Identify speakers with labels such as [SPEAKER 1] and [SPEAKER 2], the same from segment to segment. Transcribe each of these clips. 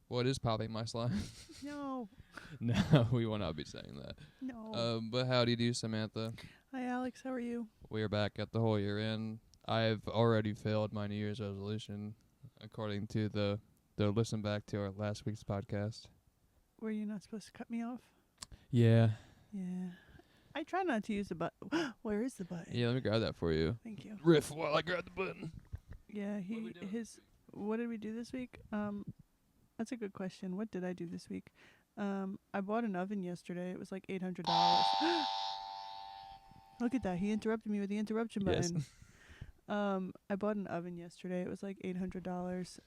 [SPEAKER 1] What is popping my slime?
[SPEAKER 2] No.
[SPEAKER 1] No, we will not be saying that.
[SPEAKER 2] No.
[SPEAKER 1] But how do you do, Samantha?
[SPEAKER 2] Hi, Alex. How are you?
[SPEAKER 1] We are back at the whole year in. I've already failed my New Year's resolution, according to the listen back to our last week's podcast.
[SPEAKER 2] Were you not supposed to cut me off?
[SPEAKER 1] Yeah.
[SPEAKER 2] Yeah. I try not to use the button. Where is the button?
[SPEAKER 1] Yeah, let me grab that for you.
[SPEAKER 2] Thank you.
[SPEAKER 1] Riff while I grab the button.
[SPEAKER 2] Yeah, what did we do this week? That's a good question. What did I do this week? I bought an oven yesterday. It was like $800. Look at that. He interrupted me with the interruption button. Yes. I bought an oven yesterday. It was like $800.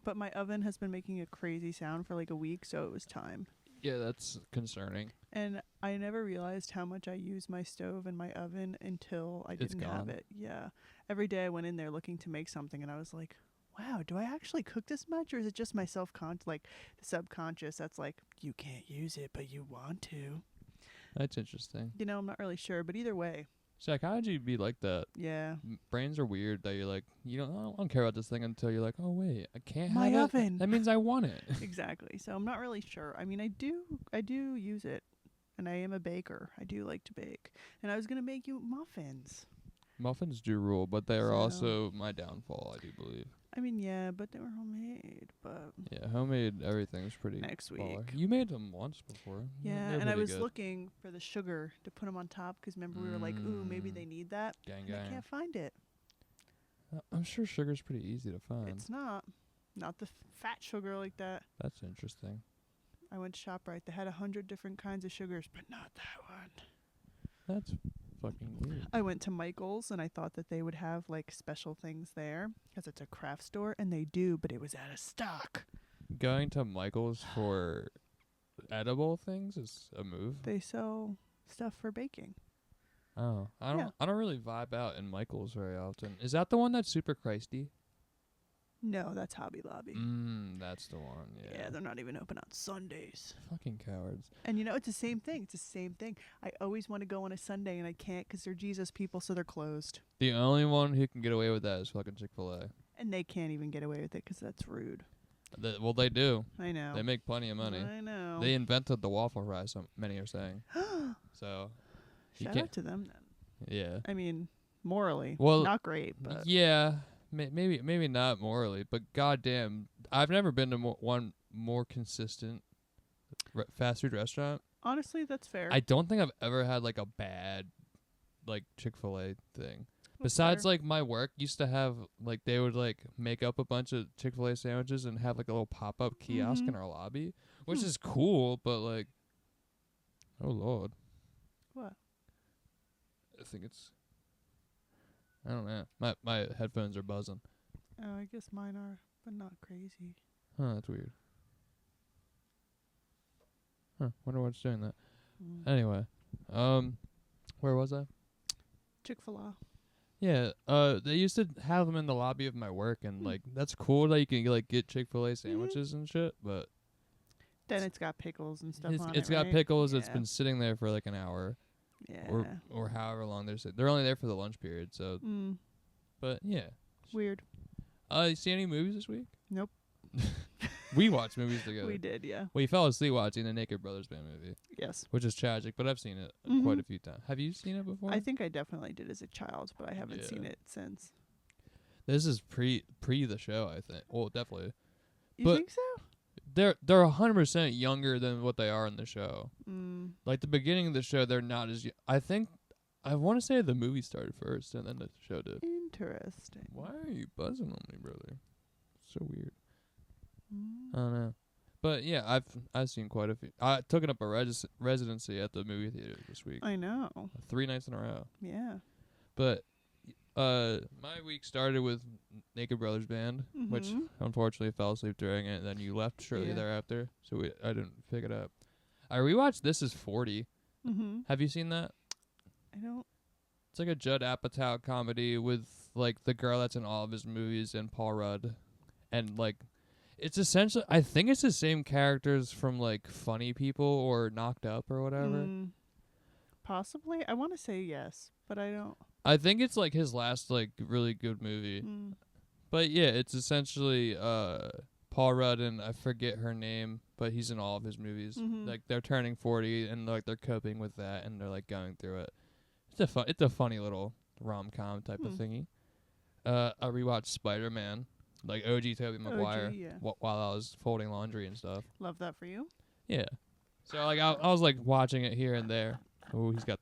[SPEAKER 2] But my oven has been making a crazy sound for like a week, so it was time.
[SPEAKER 1] Yeah, that's concerning.
[SPEAKER 2] And I never realized how much I use my stove and my oven until I didn't have it. Yeah. Every day I went in there looking to make something, and I was like, wow, do I actually cook this much, or is it just my the subconscious that's like, you can't use it, but you want to?
[SPEAKER 1] That's interesting.
[SPEAKER 2] You know, I'm not really sure, but either way.
[SPEAKER 1] Psychology be like that.
[SPEAKER 2] Yeah.
[SPEAKER 1] Brains are weird that you're like, I don't care about this thing until you're like, oh wait, I can't
[SPEAKER 2] my
[SPEAKER 1] have
[SPEAKER 2] oven.
[SPEAKER 1] It. That means I want it.
[SPEAKER 2] Exactly. So I'm not really sure. I mean, I do use it, and I am a baker. I do like to bake, and I was gonna make you muffins.
[SPEAKER 1] Muffins do rule, but they are also my downfall, I do believe.
[SPEAKER 2] I mean, yeah, but they were homemade. But
[SPEAKER 1] yeah, homemade everything's pretty.
[SPEAKER 2] Next week.
[SPEAKER 1] Baller. You made them once before.
[SPEAKER 2] Yeah, and I was looking for the sugar to put them on top because remember we were like, ooh, maybe they need that.
[SPEAKER 1] Gang.
[SPEAKER 2] I can't find it.
[SPEAKER 1] I'm sure sugar's pretty easy to find.
[SPEAKER 2] It's not the fat sugar like that.
[SPEAKER 1] That's interesting.
[SPEAKER 2] I went to ShopRite. They had 100 different kinds of sugars, but not that one.
[SPEAKER 1] That's fucking weird.
[SPEAKER 2] I went to Michael's and I thought that they would have like special things there because it's a craft store, and they do, but it was out of stock.
[SPEAKER 1] Going to Michael's for edible things is a move.
[SPEAKER 2] They sell stuff for baking.
[SPEAKER 1] Oh, I don't really vibe out in Michael's very often. Is that the one that's super Christy?
[SPEAKER 2] No, that's Hobby Lobby.
[SPEAKER 1] That's the one.
[SPEAKER 2] Yeah, they're not even open on Sundays.
[SPEAKER 1] Fucking cowards.
[SPEAKER 2] And it's the same thing. It's the same thing. I always want to go on a Sunday and I can't because they're Jesus people, so they're closed.
[SPEAKER 1] The only one who can get away with that is fucking Chick-fil-A.
[SPEAKER 2] And they can't even get away with it because that's rude.
[SPEAKER 1] Well, they do.
[SPEAKER 2] I know.
[SPEAKER 1] They make plenty of money.
[SPEAKER 2] I know.
[SPEAKER 1] They invented the waffle fry, so many are saying. So
[SPEAKER 2] shout out to them then.
[SPEAKER 1] Yeah.
[SPEAKER 2] I mean, morally, not great, but
[SPEAKER 1] yeah. Maybe not morally, but goddamn, I've never been to one more consistent fast food restaurant.
[SPEAKER 2] Honestly, that's fair.
[SPEAKER 1] I don't think I've ever had like a bad like Chick-fil-A thing.
[SPEAKER 2] That's
[SPEAKER 1] Besides,
[SPEAKER 2] fair.
[SPEAKER 1] like my work used to have like they would like make up a bunch of Chick-fil-A sandwiches and have like a little pop-up kiosk in our lobby, which is cool, but like, oh lord,
[SPEAKER 2] what?
[SPEAKER 1] I think it's. I don't know. My headphones are buzzing.
[SPEAKER 2] Oh, I guess mine are, but not crazy.
[SPEAKER 1] Huh, that's weird. Huh, wonder what's doing that. Anyway, where was I?
[SPEAKER 2] Chick-fil-A.
[SPEAKER 1] Yeah, they used to have them in the lobby of my work, and like that's cool that you can like get Chick-fil-A sandwiches and shit, but
[SPEAKER 2] then it's got pickles and stuff on it.
[SPEAKER 1] It's got
[SPEAKER 2] right?
[SPEAKER 1] pickles.
[SPEAKER 2] Yeah.
[SPEAKER 1] It's been sitting there for like an hour.
[SPEAKER 2] Yeah.
[SPEAKER 1] Or however long they're only there for the lunch period, so but yeah.
[SPEAKER 2] Weird.
[SPEAKER 1] You see any movies this week?
[SPEAKER 2] Nope.
[SPEAKER 1] We watched movies together.
[SPEAKER 2] We did, yeah.
[SPEAKER 1] We fell asleep watching the Naked Brothers Band movie.
[SPEAKER 2] Yes.
[SPEAKER 1] Which is tragic, but I've seen it quite a few times. Have you seen it before?
[SPEAKER 2] I think I definitely did as a child, but I haven't seen it since.
[SPEAKER 1] This is pre the show, I think. Well, definitely.
[SPEAKER 2] You think so?
[SPEAKER 1] They're 100% younger than what they are in the show. Like the beginning of the show, they're not as. I want to say the movie started first, and then the show did.
[SPEAKER 2] Interesting.
[SPEAKER 1] Why are you buzzing on me, brother? So weird. I don't know, but yeah, I've seen quite a few. I took up a residency at the movie theater this week.
[SPEAKER 2] I know.
[SPEAKER 1] 3 nights in a row.
[SPEAKER 2] Yeah.
[SPEAKER 1] But my week started with Naked Brothers Band, which unfortunately fell asleep during it, and then you left shortly thereafter, so I didn't pick it up. I rewatched This Is 40. Have you seen that?
[SPEAKER 2] I don't.
[SPEAKER 1] It's like a Judd Apatow comedy with like the girl that's in all of his movies and Paul Rudd, and like it's essentially I think it's the same characters from like Funny People or Knocked Up or whatever.
[SPEAKER 2] Possibly. I want to say yes, but I don't.
[SPEAKER 1] I think it's like his last like really good movie. But yeah, it's essentially Paul Rudd and I forget her name, but he's in all of his movies. Like they're turning 40 and like they're coping with that and they're like going through it. It's a funny little rom-com type of thingy. I rewatched Spider-Man, like OG Tobey Maguire, while I was folding laundry and stuff.
[SPEAKER 2] Love that for you.
[SPEAKER 1] Yeah. So like I was like watching it here and there. Oh, he's got.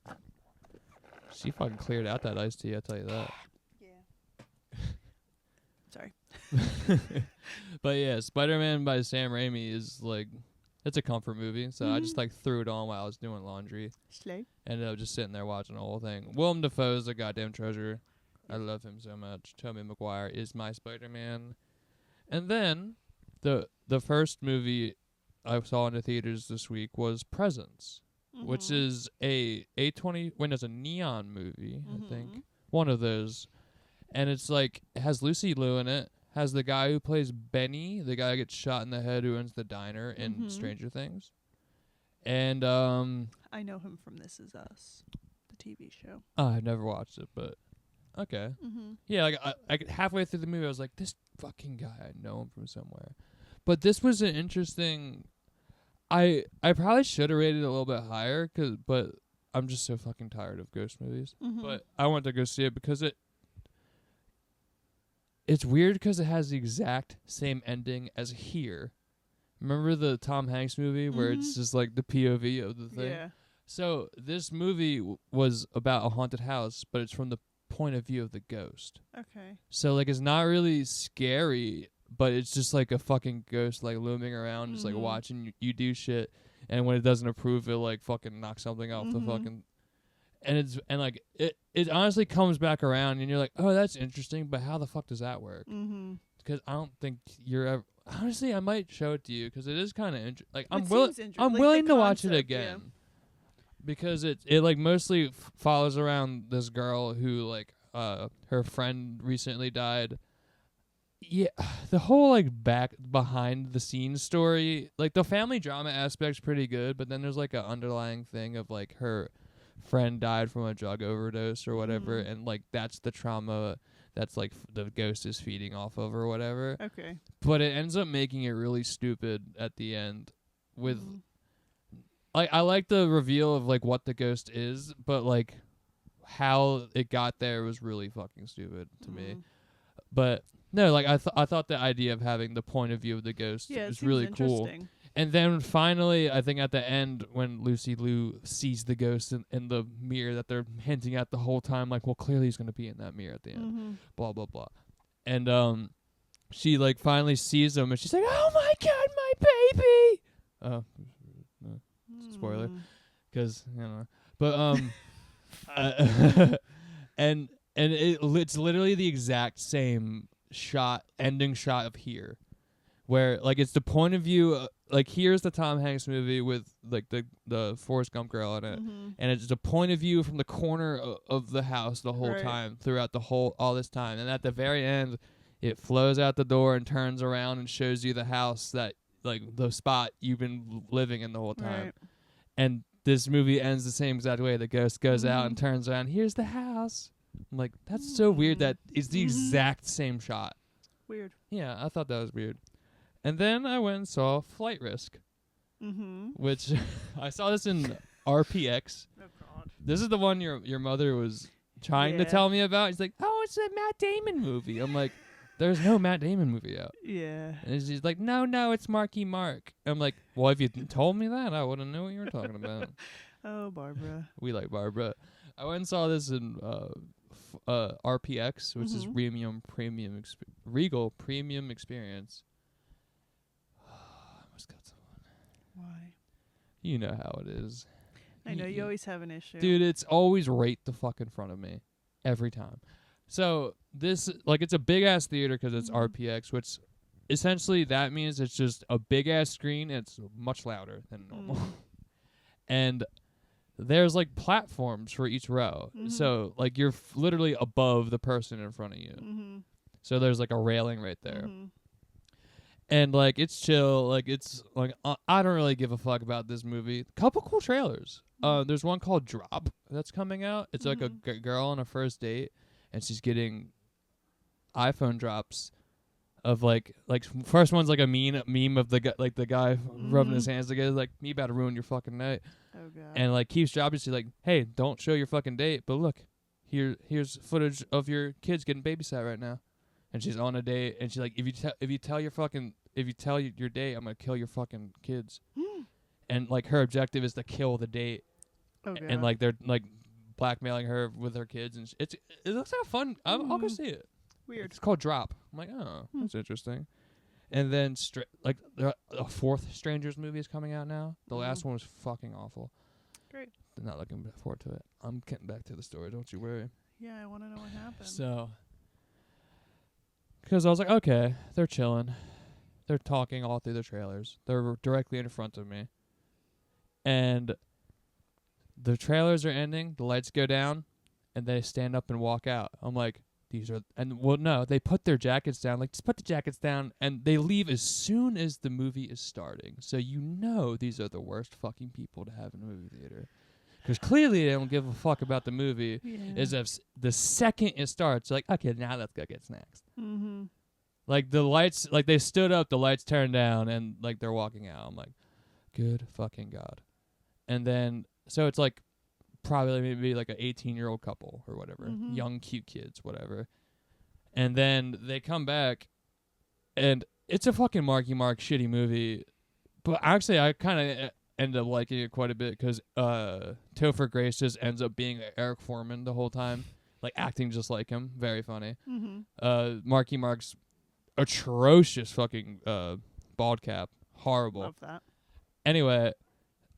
[SPEAKER 1] She fucking cleared out that iced tea. I tell you that.
[SPEAKER 2] Yeah. Sorry.
[SPEAKER 1] But yeah, Spider-Man by Sam Raimi is like, it's a comfort movie. So I just like threw it on while I was doing laundry.
[SPEAKER 2] Slay.
[SPEAKER 1] Ended up just sitting there watching the whole thing. Willem Dafoe's a goddamn treasure. I love him so much. Tobey Maguire is my Spider-Man. And then the first movie I saw in the theaters this week was Presents, which is a neon movie, I think. One of those. And it's like, it has Lucy Liu in it. Has the guy who plays Benny, the guy who gets shot in the head who owns the diner in Stranger Things. And
[SPEAKER 2] I know him from This Is Us, the TV show.
[SPEAKER 1] I've never watched it, but okay. Yeah, like I halfway through the movie, I was like, this fucking guy, I know him from somewhere. But this was an interesting. I probably should have rated it a little bit higher, but I'm just so fucking tired of ghost movies. But I went to go see it because it's weird because it has the exact same ending as Here. Remember the Tom Hanks movie where it's just like the POV of the thing?
[SPEAKER 2] Yeah.
[SPEAKER 1] So this movie was about a haunted house, but it's from the point of view of the ghost.
[SPEAKER 2] Okay.
[SPEAKER 1] So like it's not really scary, but it's just like a fucking ghost like looming around, just like watching you do shit. And when it doesn't approve, it like fucking knocks something off the fucking. And it honestly comes back around, and you're like, oh, that's interesting, but how the fuck does that work? Because I don't think you're ever. Honestly, I might show it to you because it is kind of interesting. Like I'm willing to watch it again because it like mostly follows around this girl who like her friend recently died. Yeah, the whole like behind the scenes story, like the family drama aspect's pretty good, but then there's like an underlying thing of like her friend died from a drug overdose or whatever, and like that's the trauma that's like the ghost is feeding off of or whatever.
[SPEAKER 2] Okay.
[SPEAKER 1] But it ends up making it really stupid at the end with like I like the reveal of like what the ghost is, but like how it got there was really fucking stupid to me. But no, like I thought the idea of having the point of view of the ghost was really cool. And then finally, I think at the end, when Lucy Liu sees the ghost in the mirror that they're hinting at the whole time, like, well, clearly he's going to be in that mirror at the end, blah, blah, blah. And she, like, finally sees him, and she's like, oh, my God, my baby! Spoiler, because, you know. But, and it's literally the exact same ending shot of Here. Where, like, it's the point of view, like, here's the Tom Hanks movie with, like, the Forrest Gump girl in it. And it's the point of view from the corner of the house the whole time, throughout all this time. And at the very end, it flows out the door and turns around and shows you the house that, like, the spot you've been living in the whole time. Right. And this movie ends the same exact way. The ghost goes out and turns around, here's the house. I'm like, that's so weird that it's the exact same shot.
[SPEAKER 2] Weird.
[SPEAKER 1] Yeah, I thought that was weird. And then I went and saw Flight Risk, which I saw this in RPX. Oh, God. This is the one your mother was trying to tell me about. She's like, oh, it's a Matt Damon movie. I'm like, there's no Matt Damon movie out. Yeah. And she's like, no, it's Marky Mark. I'm like, well, if you told me that, I wouldn't know what you were talking about.
[SPEAKER 2] Oh, Barbara.
[SPEAKER 1] We like Barbara. I went and saw this in RPX, which is Regal Premium Experience.
[SPEAKER 2] Why?
[SPEAKER 1] You know how it is.
[SPEAKER 2] I know you always have an issue.
[SPEAKER 1] Dude, it's always right the fuck in front of me. Every time. So this, like, it's a big-ass theater because it's RPX, which essentially that means it's just a big-ass screen and it's much louder than normal. And there's, like, platforms for each row. So, like, you're literally above the person in front of you. So there's, like, a railing right there. And, like, it's chill. Like, it's, like, I don't really give a fuck about this movie. Couple cool trailers. There's one called Drop that's coming out. It's, like, a girl on a first date, and she's getting iPhone drops of like first one's like a meme of the guy rubbing his hands together like, me about to ruin your fucking night.
[SPEAKER 2] Oh god.
[SPEAKER 1] And like keeps obviously like, hey, don't show your fucking date, but look, here's footage of your kids getting babysat right now. And she's on a date, and she's like, if you tell your date, I'm gonna kill your fucking kids. And like her objective is to kill the date.
[SPEAKER 2] Oh god.
[SPEAKER 1] And like they're like blackmailing her with her kids, and it looks like fun. I'll go see it.
[SPEAKER 2] Weird.
[SPEAKER 1] It's called Drop. I'm like, oh, that's interesting. And then a fourth Strangers movie is coming out now. The last one was fucking awful.
[SPEAKER 2] Great.
[SPEAKER 1] I'm not looking forward to it. I'm getting back to the story. Don't you worry.
[SPEAKER 2] Yeah, I want to know what happened.
[SPEAKER 1] So, because I was like, okay, they're chilling. They're talking all through the trailers. They're directly in front of me. And the trailers are ending. The lights go down. And they stand up and walk out. I'm like, no, they put their jackets down. Like, just put the jackets down. And they leave as soon as the movie is starting. So you know these are the worst fucking people to have in a movie theater. Because clearly they don't give a fuck about the movie.
[SPEAKER 2] Yeah.
[SPEAKER 1] As if the second it starts, like, okay, now let's go get snacks.
[SPEAKER 2] Mm-hmm.
[SPEAKER 1] Like, the lights, like, they stood up, the lights turned down, and, like, they're walking out. I'm like, good fucking God. And then, so it's like, probably maybe like an 18-year-old couple or whatever. Young, cute kids, whatever. And then they come back, and it's a fucking Marky Mark shitty movie. But actually, I kind of end up liking it quite a bit because Topher Grace just ends up being Eric Foreman the whole time, like acting just like him. Very funny. Marky Mark's atrocious fucking bald cap. Horrible.
[SPEAKER 2] Love that.
[SPEAKER 1] Anyway,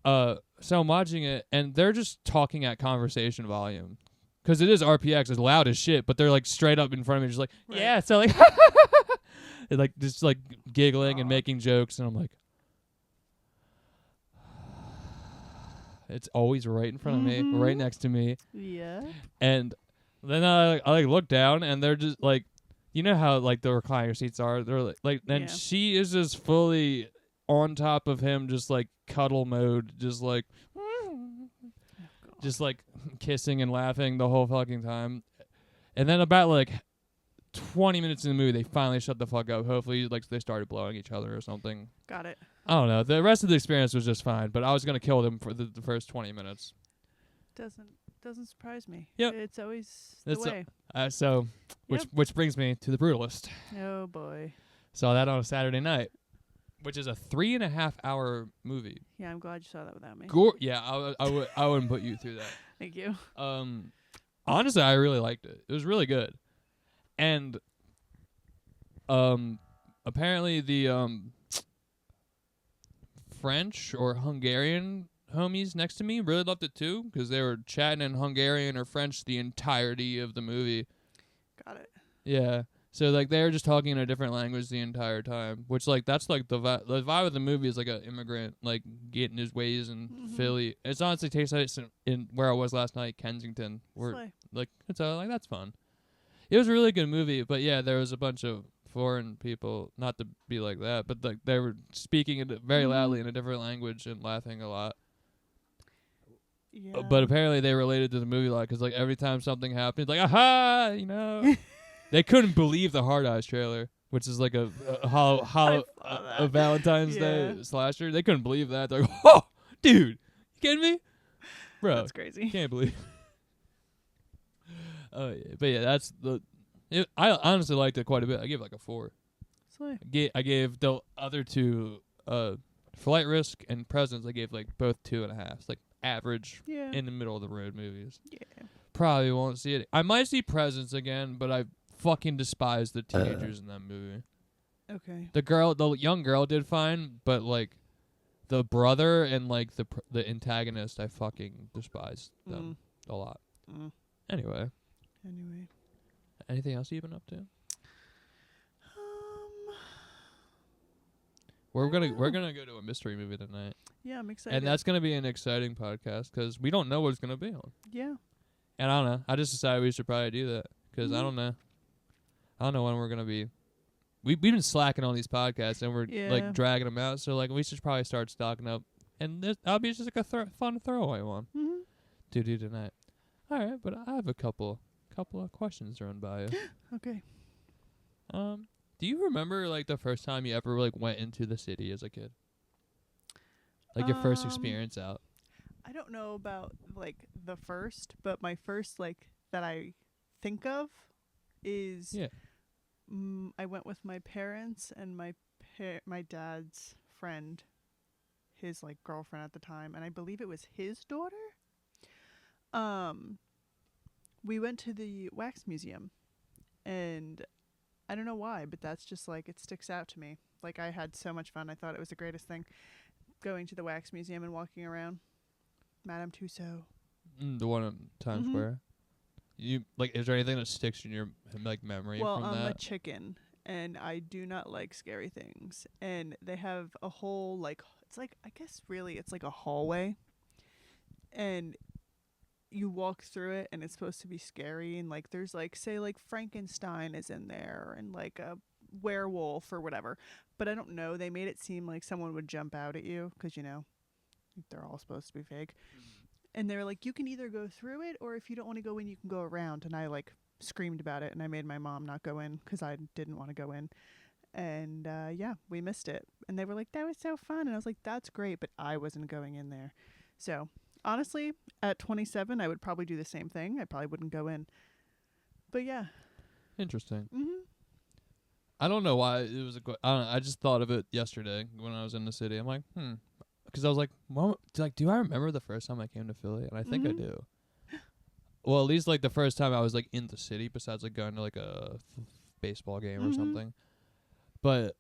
[SPEAKER 1] so I'm watching it, and they're just talking at conversation volume. Because it is RPX, it's loud as shit, but they're like straight up in front of me, just like, yeah, so like, and like just like giggling and making jokes, and I'm like, it's always right in front of me, right next to me.
[SPEAKER 2] Yeah.
[SPEAKER 1] And then I like look down, and they're just like, you know how like the recliner seats are? They're like and she is just fully on top of him, just like cuddle mode, just like kissing and laughing the whole fucking time. And then about like 20 minutes in the movie, they finally shut the fuck up. Hopefully, like they started blowing each other or something.
[SPEAKER 2] Got it.
[SPEAKER 1] I don't know. The rest of the experience was just fine, but I was gonna kill them for the first 20 minutes.
[SPEAKER 2] Doesn't surprise me.
[SPEAKER 1] Yep.
[SPEAKER 2] It's always the way.
[SPEAKER 1] Which brings me to The Brutalist.
[SPEAKER 2] Oh boy.
[SPEAKER 1] Saw that on a Saturday night, which is a 3.5 hour movie.
[SPEAKER 2] Yeah, I'm glad you saw that without me.
[SPEAKER 1] I wouldn't put you through that.
[SPEAKER 2] Thank you.
[SPEAKER 1] Honestly, I really liked it. It was really good. And apparently the French or Hungarian homies next to me really loved it too, because they were chatting in Hungarian or French the entirety of the movie.
[SPEAKER 2] Got it.
[SPEAKER 1] Yeah. So like they were just talking in a different language the entire time, which like that's like the vibe of the movie is like an immigrant like getting his ways in Philly. It's honestly takes place in where I was last night, Kensington, where like it's like that's fun. It was a really good movie, but yeah, there was a bunch of foreign people, not to be like that, but like they were speaking very loudly in a different language and laughing a lot.
[SPEAKER 2] Yeah.
[SPEAKER 1] But apparently they related to the movie a lot because like every time something happened, like aha, you know. They couldn't believe the Hard Eyes trailer, which is like a Valentine's Day slasher. They couldn't believe that. They're like, oh, dude, you kidding me? Bro,
[SPEAKER 2] that's crazy.
[SPEAKER 1] Can't believe. Oh yeah, but yeah, that's I honestly liked it quite a bit. I gave it like a 4. I gave the other two, Flight Risk and Presence. I gave like both 2.5. It's like average in the middle of the road movies. Yeah, probably won't see it. I might see Presence again, but I fucking despise the teenagers in that movie.
[SPEAKER 2] Okay.
[SPEAKER 1] The young girl did fine, but like the brother and like the antagonist, I fucking despise them a lot. Anyway. Anything else you've been up to? We're gonna go to a mystery movie tonight.
[SPEAKER 2] Yeah, I'm excited.
[SPEAKER 1] And that's gonna be an exciting podcast because we don't know what it's gonna be on.
[SPEAKER 2] Yeah.
[SPEAKER 1] And I don't know. I just decided we should probably do that because I don't know. I don't know when we're gonna be. We've been slacking on these podcasts and we're like dragging them out. So like we should probably start stocking up, and that'll be just like a fun throwaway one to do tonight. All right, but I have a couple of questions to run by you.
[SPEAKER 2] Okay.
[SPEAKER 1] Do you remember like the first time you ever like went into the city as a kid? Like your first experience out?
[SPEAKER 2] I don't know about like the first, but my first like that I think of is I went with my parents and my dad's friend, his like girlfriend at the time, and I believe it was his daughter. We went to the wax museum, and I don't know why, but that's just like it sticks out to me. Like I had so much fun. I thought it was the greatest thing going to the wax museum and walking around. Madame Tussauds.
[SPEAKER 1] The one in Times Square. You like? Is there anything that sticks in your like memory from that?
[SPEAKER 2] Well, I'm a chicken, and I do not like scary things. And they have a whole like it's like I guess really it's like a hallway, and you walk through it, and it's supposed to be scary. And like there's like say like Frankenstein is in there, and like a werewolf or whatever. But I don't know. They made it seem like someone would jump out at you because they're all supposed to be fake. And they were like, you can either go through it, or if you don't want to go in, you can go around. And I like screamed about it, and I made my mom not go in because I didn't want to go in. And we missed it. And they were like, that was so fun. And I was like, that's great, but I wasn't going in there. So honestly, at 27, I would probably do the same thing. I probably wouldn't go in. But yeah.
[SPEAKER 1] Interesting. I don't know why it was I just thought of it yesterday when I was in the city. I'm like, because I was like, Mom, do I remember the first time I came to Philly? And I think I do. Well, at least like the first time I was like in the city, besides like going to like a baseball game or something. But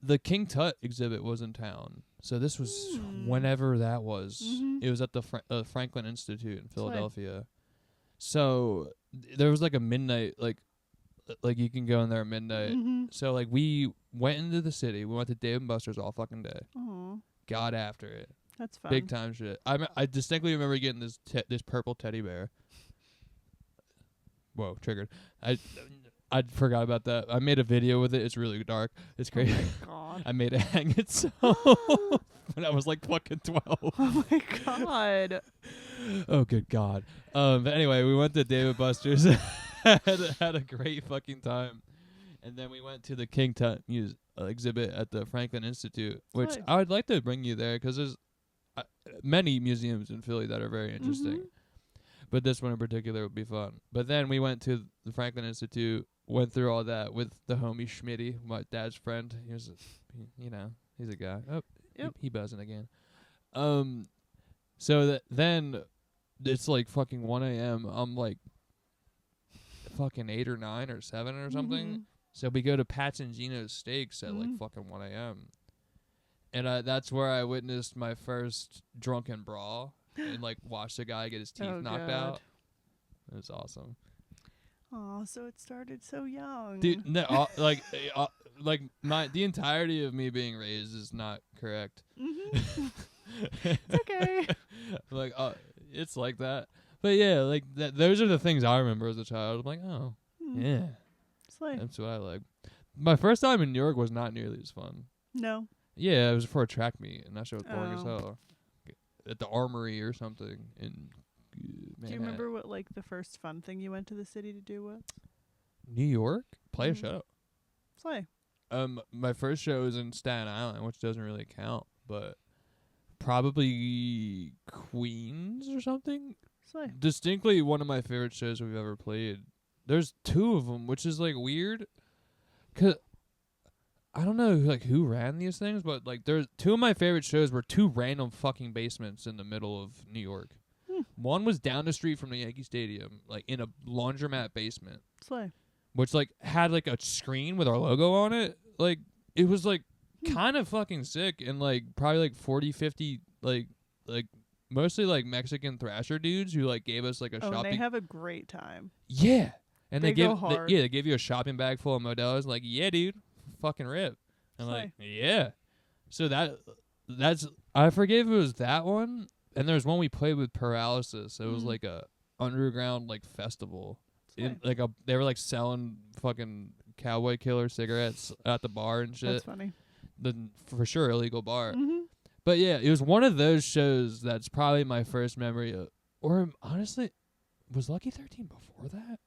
[SPEAKER 1] the King Tut exhibit was in town, so this was whenever that was. It was at the Franklin Institute in Philadelphia. So there was like a midnight like you can go in there at midnight. So like we went into the city. We went to Dave and Buster's all fucking day. Got after it.
[SPEAKER 2] That's fun.
[SPEAKER 1] Big time shit. I distinctly remember getting this purple teddy bear. Whoa, triggered. I forgot about that. I made a video with it. It's really dark. It's crazy.
[SPEAKER 2] Oh my god.
[SPEAKER 1] I made it hang itself when I was like fucking 12.
[SPEAKER 2] Oh my god.
[SPEAKER 1] Oh good god. But anyway, we went to David Buster's. had a great fucking time. And then we went to the King Tut exhibit at the Franklin Institute, which I would like to bring you there because there's many museums in Philly that are very interesting. But this one in particular would be fun. But then we went to the Franklin Institute, went through all that with the homie Schmitty, my dad's friend. He's a guy. Oh, he buzzing again. So then it's like fucking 1 a.m. I'm like fucking 8 or 9 or 7 or something. So we go to Pat's and Gino's Steaks at like fucking 1 a.m. And that's where I witnessed my first drunken brawl and like watched a guy get his teeth knocked out. It was awesome.
[SPEAKER 2] Oh, so it started so young.
[SPEAKER 1] Dude, no, the entirety of me being raised is not correct.
[SPEAKER 2] It's okay.
[SPEAKER 1] Like, it's like that. But yeah, like those are the things I remember as a child. I'm like, oh, yeah. That's what I like. My first time in New York was not nearly as fun.
[SPEAKER 2] No.
[SPEAKER 1] Yeah, it was for a track meet, and that shit was boring as hell. At the Armory or something in Manhattan.
[SPEAKER 2] Do you remember what like the first fun thing you went to the city to do was?
[SPEAKER 1] New York? Play a show.
[SPEAKER 2] Slay.
[SPEAKER 1] My first show was in Staten Island, which doesn't really count, but probably Queens or something.
[SPEAKER 2] Slay.
[SPEAKER 1] Distinctly one of my favorite shows we've ever played. There's 2 of them, which is like weird, 'cause I don't know like who ran these things, but like there's 2 of my favorite shows were 2 random fucking basements in the middle of New York. One was down the street from the Yankee Stadium, like in a laundromat basement.
[SPEAKER 2] Slay.
[SPEAKER 1] Which like had like a screen with our logo on it. Like it was like kind of fucking sick, and like probably like 40, 50 like mostly like Mexican thrasher dudes who like gave us like a shopping.
[SPEAKER 2] And they have a great time.
[SPEAKER 1] Yeah. And they
[SPEAKER 2] go hard.
[SPEAKER 1] they gave you a shopping bag full of Modelo's, like, yeah, dude, fucking rip. And like, yeah. So that's I forget if it was that one. And there's one we played with Paralysis. It was like a underground like festival. They were like selling fucking Cowboy Killer cigarettes at the bar and shit.
[SPEAKER 2] That's funny.
[SPEAKER 1] For sure illegal bar. But yeah, it was one of those shows that's probably my first memory of, or honestly, was Lucky 13 before that?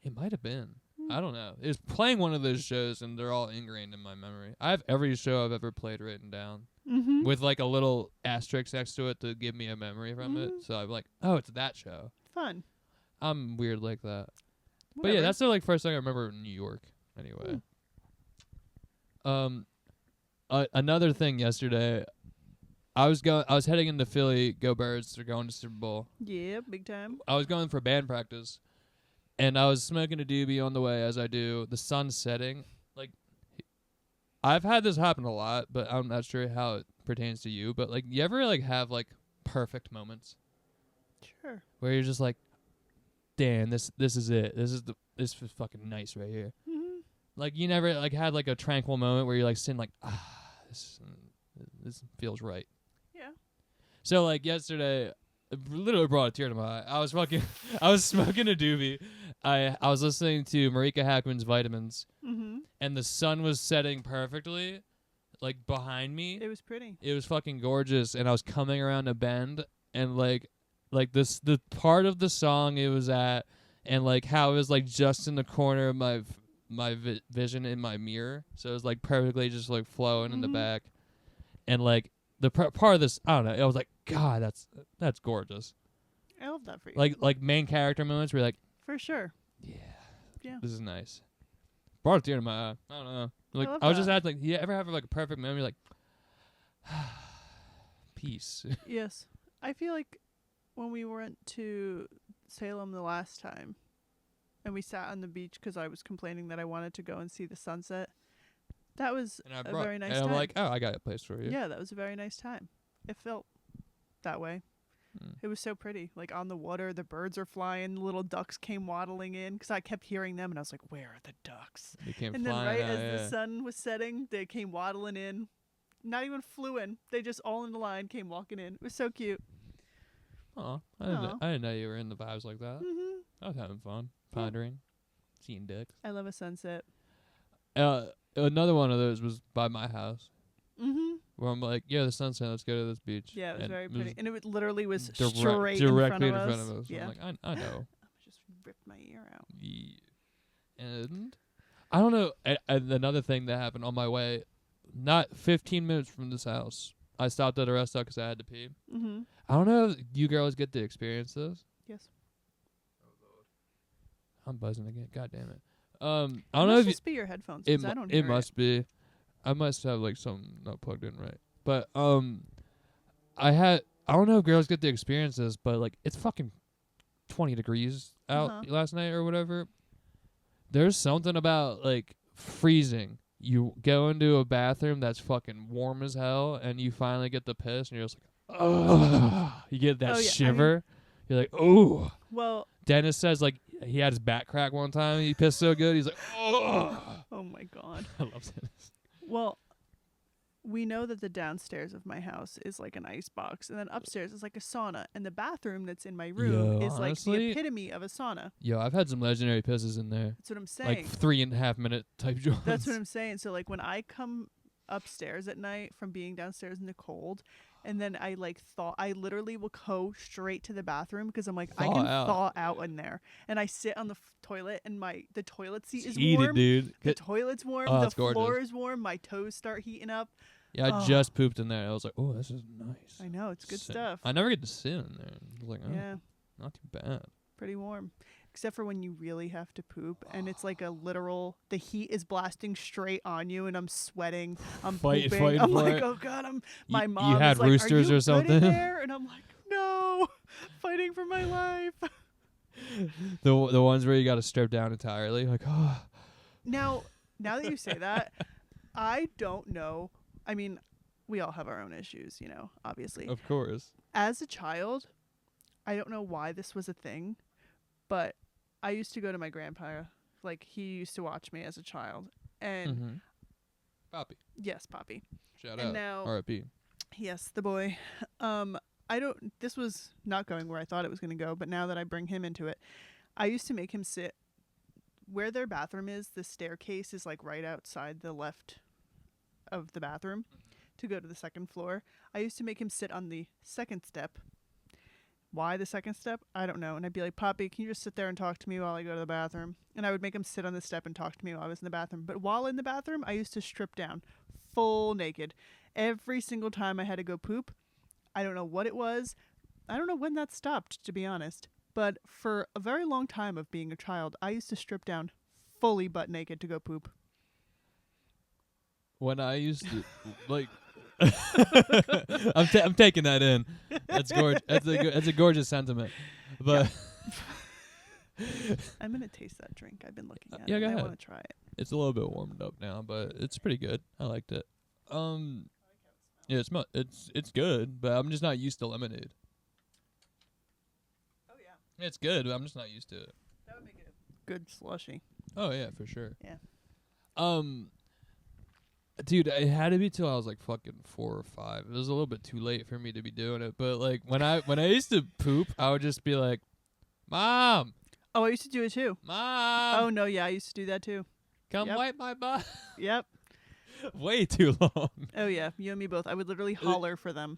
[SPEAKER 1] It might have been. I don't know. It's playing one of those shows, and they're all ingrained in my memory. I have every show I've ever played written down with like a little asterisk next to it to give me a memory from it. So I'm like, oh, it's that show.
[SPEAKER 2] Fun.
[SPEAKER 1] I'm weird like that.
[SPEAKER 2] Whatever.
[SPEAKER 1] But yeah, that's the like first thing I remember in New York. Anyway. Another thing yesterday, I was heading into Philly. Go Birds! They're going to Super Bowl.
[SPEAKER 2] Yeah, big time.
[SPEAKER 1] I was going for band practice, and I was smoking a doobie on the way, as I do. The sun's setting. Like, I've had this happen a lot, but I'm not sure how it pertains to you. But like, you ever like have like perfect moments?
[SPEAKER 2] Sure.
[SPEAKER 1] Where you're just like, damn, this is it. This is fucking nice right here. Like, you never like had like a tranquil moment where you're like sitting like, this feels right.
[SPEAKER 2] Yeah.
[SPEAKER 1] So like yesterday, it literally brought a tear to my eye. I was smoking a doobie. I was listening to Marika Hackman's Vitamins, and the sun was setting perfectly, like behind me.
[SPEAKER 2] It was pretty.
[SPEAKER 1] It was fucking gorgeous, and I was coming around a bend, and like the part of the song it was at, and like how it was like just in the corner of my vision in my mirror, so it was like perfectly just like flowing in the back, and like the part of this, I don't know, I was like, God, that's gorgeous.
[SPEAKER 2] I love that for you.
[SPEAKER 1] Like main character moments where you're like,
[SPEAKER 2] for sure.
[SPEAKER 1] Yeah, this is nice. Brought a tear to my eye. I don't know. Like, I was just asking, like, you ever have like a perfect moment? You're like, peace.
[SPEAKER 2] Yes, I feel like when we went to Salem the last time, and we sat on the beach because I was complaining that I wanted to go and see the sunset. That was a very nice time.
[SPEAKER 1] And I'm like, oh, I got a place for you.
[SPEAKER 2] Yeah, that was a very nice time. It felt that way. It was so pretty. Like on the water, the birds are flying, little ducks came waddling in because I kept hearing them and I was like, where are the ducks?
[SPEAKER 1] They came
[SPEAKER 2] and
[SPEAKER 1] flying
[SPEAKER 2] then
[SPEAKER 1] out,
[SPEAKER 2] as the sun was setting, they came waddling in. Not even flew in. They just all in the line came walking in. It was so cute.
[SPEAKER 1] Oh, I didn't know you were in the vibes like that. I was having fun, pondering, seeing dicks.
[SPEAKER 2] I love a sunset.
[SPEAKER 1] Another one of those was by my house. Where I'm like, yeah, the sunset, let's go to this beach.
[SPEAKER 2] Yeah, it was very pretty. And it literally was
[SPEAKER 1] directly
[SPEAKER 2] in
[SPEAKER 1] front of us.
[SPEAKER 2] Yeah.
[SPEAKER 1] I'm like, I know.
[SPEAKER 2] I just ripped my ear out.
[SPEAKER 1] Yeah. And I don't know. Another thing that happened on my way, not 15 minutes from this house, I stopped at a rest stop because I had to pee. I don't know if you girls get to experience this.
[SPEAKER 2] Yes.
[SPEAKER 1] I'm buzzing again. God damn it. I don't know
[SPEAKER 2] if
[SPEAKER 1] if
[SPEAKER 2] it must be your headphones. I don't hear
[SPEAKER 1] it must be. I must have like something not plugged in right. But I don't know if girls get to experience this, but like it's fucking 20 degrees out last night or whatever. There's something about like freezing. You go into a bathroom that's fucking warm as hell, and you finally get the piss, and you're just like, oh, you get that shiver. You're like, oh.
[SPEAKER 2] Well,
[SPEAKER 1] Dennis says like he had his back crack one time. He pissed so good. He's like, oh.
[SPEAKER 2] Oh my God.
[SPEAKER 1] I love Dennis.
[SPEAKER 2] Well, we know that the downstairs of my house is like an ice box, and then upstairs is like a sauna, and the bathroom that's in my room is like the epitome of a sauna.
[SPEAKER 1] Yo, I've had some legendary pisses in there.
[SPEAKER 2] That's what I'm saying.
[SPEAKER 1] Like 3.5 minute type joints.
[SPEAKER 2] That's what I'm saying. So like when I come upstairs at night from being downstairs in the cold, and then I literally will go straight to the bathroom because I'm like, I can thaw out in there. And I sit on the toilet, and the toilet seat is warm.
[SPEAKER 1] Dude.
[SPEAKER 2] The toilet's warm. The floor is warm. My toes start heating up.
[SPEAKER 1] Yeah, I just pooped in there. I was like, oh, this is nice.
[SPEAKER 2] I know, it's good stuff.
[SPEAKER 1] I never get to sit in there. I was like, oh,
[SPEAKER 2] yeah,
[SPEAKER 1] not too bad.
[SPEAKER 2] Pretty warm. Except for when you really have to poop, and it's like a literal, the heat is blasting straight on you, and I'm sweating, I'm pooping. I'm like, oh God, my mom
[SPEAKER 1] you had
[SPEAKER 2] is like,
[SPEAKER 1] roosters
[SPEAKER 2] are you
[SPEAKER 1] or something?
[SPEAKER 2] Good in there? And I'm like, no, fighting for my life.
[SPEAKER 1] The ones where you got to strip down entirely, like, oh.
[SPEAKER 2] Now that you say that, I don't know. I mean, we all have our own issues, obviously.
[SPEAKER 1] Of course.
[SPEAKER 2] As a child, I don't know why this was a thing, but I used to go to my grandpa. Like, he used to watch me as a child. And
[SPEAKER 1] Poppy.
[SPEAKER 2] Yes, Poppy.
[SPEAKER 1] Shout out. Now, R.I.P.
[SPEAKER 2] Yes, the boy. This was not going where I thought it was going to go, but now that I bring him into it, I used to make him sit where their bathroom is. The staircase is like right outside the left of the bathroom to go to the second floor. I used to make him sit on the second step Why the second step? I don't know. And I'd be like, Poppy, can you just sit there and talk to me while I go to the bathroom? And I would make him sit on the step and talk to me while I was in the bathroom. But while in the bathroom, I used to strip down, full naked. Every single time I had to go poop, I don't know what it was. I don't know when that stopped, to be honest. But for a very long time of being a child, I used to strip down fully butt naked to go poop.
[SPEAKER 1] When I used to, like... I'm taking that in. That's gorgeous. That's a gorgeous sentiment. But
[SPEAKER 2] I'm gonna taste that drink. I've been looking at
[SPEAKER 1] yeah,
[SPEAKER 2] it.
[SPEAKER 1] go
[SPEAKER 2] I
[SPEAKER 1] ahead.
[SPEAKER 2] want to try it.
[SPEAKER 1] It's a little bit warmed up now, but it's pretty good. I liked it. Yeah, it's good, but I'm just not used to lemonade.
[SPEAKER 2] Oh yeah,
[SPEAKER 1] It's good, but I'm just not used to it.
[SPEAKER 2] that would make it a good slushy.
[SPEAKER 1] Oh yeah, for sure.
[SPEAKER 2] Yeah.
[SPEAKER 1] Dude, it had to be till I was like fucking 4 or 5. It was a little bit too late for me to be doing it, but like when I used to poop, I would just be like, "Mom,
[SPEAKER 2] Oh, I used to do it too.
[SPEAKER 1] Mom,
[SPEAKER 2] Oh no, yeah, I used to do that too.
[SPEAKER 1] come wipe my butt."
[SPEAKER 2] Yep.
[SPEAKER 1] Way too long.
[SPEAKER 2] Oh yeah, you and me both. I would literally holler for them.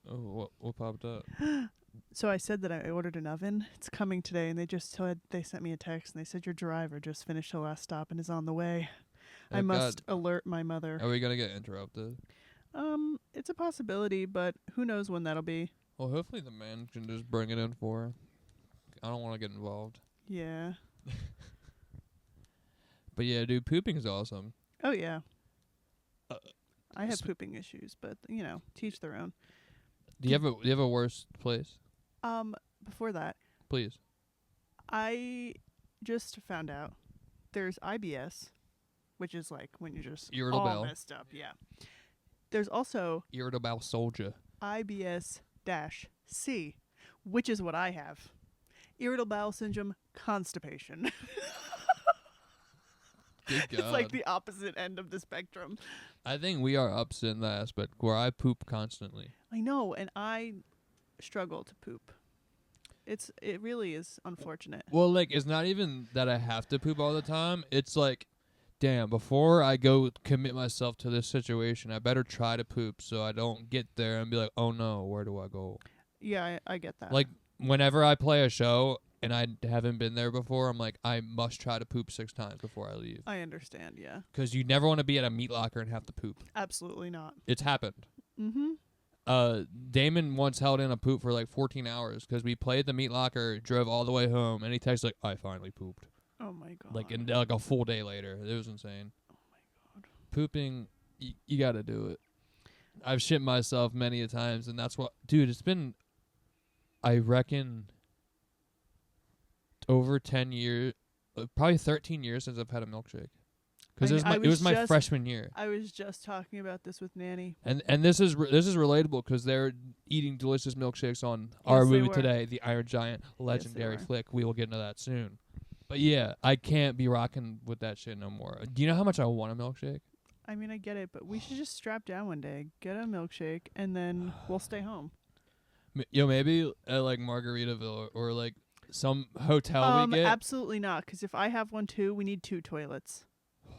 [SPEAKER 1] Oh, what popped up?
[SPEAKER 2] So I said that I ordered an oven. It's coming today, and they sent me a text, and they said your driver just finished the last stop and is on the way.
[SPEAKER 1] Oh,
[SPEAKER 2] I must alert my mother.
[SPEAKER 1] Are we gonna get interrupted?
[SPEAKER 2] It's a possibility, but who knows when that'll be.
[SPEAKER 1] Well, hopefully the man can just bring it in for her. I don't want to get involved.
[SPEAKER 2] Yeah.
[SPEAKER 1] But yeah, dude, pooping is awesome.
[SPEAKER 2] Oh yeah. I have pooping issues, but teach their own.
[SPEAKER 1] Do you have a worse place?
[SPEAKER 2] Before that,
[SPEAKER 1] Please.
[SPEAKER 2] I just found out there's IBS, which is like when you're just
[SPEAKER 1] Irritable
[SPEAKER 2] all
[SPEAKER 1] bowel.
[SPEAKER 2] messed up. Yeah. There's also
[SPEAKER 1] Irritable bowel soldier.
[SPEAKER 2] IBS-C, which is what I have. Irritable bowel syndrome, constipation.
[SPEAKER 1] Good God.
[SPEAKER 2] It's like the opposite end of the spectrum.
[SPEAKER 1] I think we are opposite in that aspect, where I poop constantly.
[SPEAKER 2] I know, and I struggle to poop. It really is unfortunate.
[SPEAKER 1] Well, like, it's not even that I have to poop all the time. It's like, damn, before I go commit myself to this situation, I better try to poop so I don't get there and be like, oh no, where do I go?
[SPEAKER 2] Yeah, I get that.
[SPEAKER 1] Like, whenever I play a show and I haven't been there before, I'm like, I must try to poop 6 times before I leave.
[SPEAKER 2] I understand, yeah.
[SPEAKER 1] Because you never want to be at a meat locker and have to poop.
[SPEAKER 2] Absolutely not.
[SPEAKER 1] It's happened.
[SPEAKER 2] Mm-hmm.
[SPEAKER 1] Damon once held in a poop for like 14 hours because we played the meat locker, drove all the way home, and he texted like, I finally pooped.
[SPEAKER 2] Oh my God.
[SPEAKER 1] Like a full day later. It was insane.
[SPEAKER 2] Oh my God.
[SPEAKER 1] Pooping, you gotta do it. I've shit myself many a times, and that's what, dude, it's been, I reckon, over 10 years, probably 13 years since I've had a milkshake. Because it was my freshman year.
[SPEAKER 2] I was just talking about this with Nanny.
[SPEAKER 1] And this is relatable because they're eating delicious milkshakes on our movie today, The Iron Giant, legendary flick. We will get into that soon. But yeah, I can't be rocking with that shit no more. Do you know how much I want a milkshake?
[SPEAKER 2] I mean, I get it, but we should just strap down one day, get a milkshake, and then we'll stay home.
[SPEAKER 1] Maybe at like Margaritaville or like some hotel we get.
[SPEAKER 2] Absolutely not, because if I have one too, we need 2 toilets.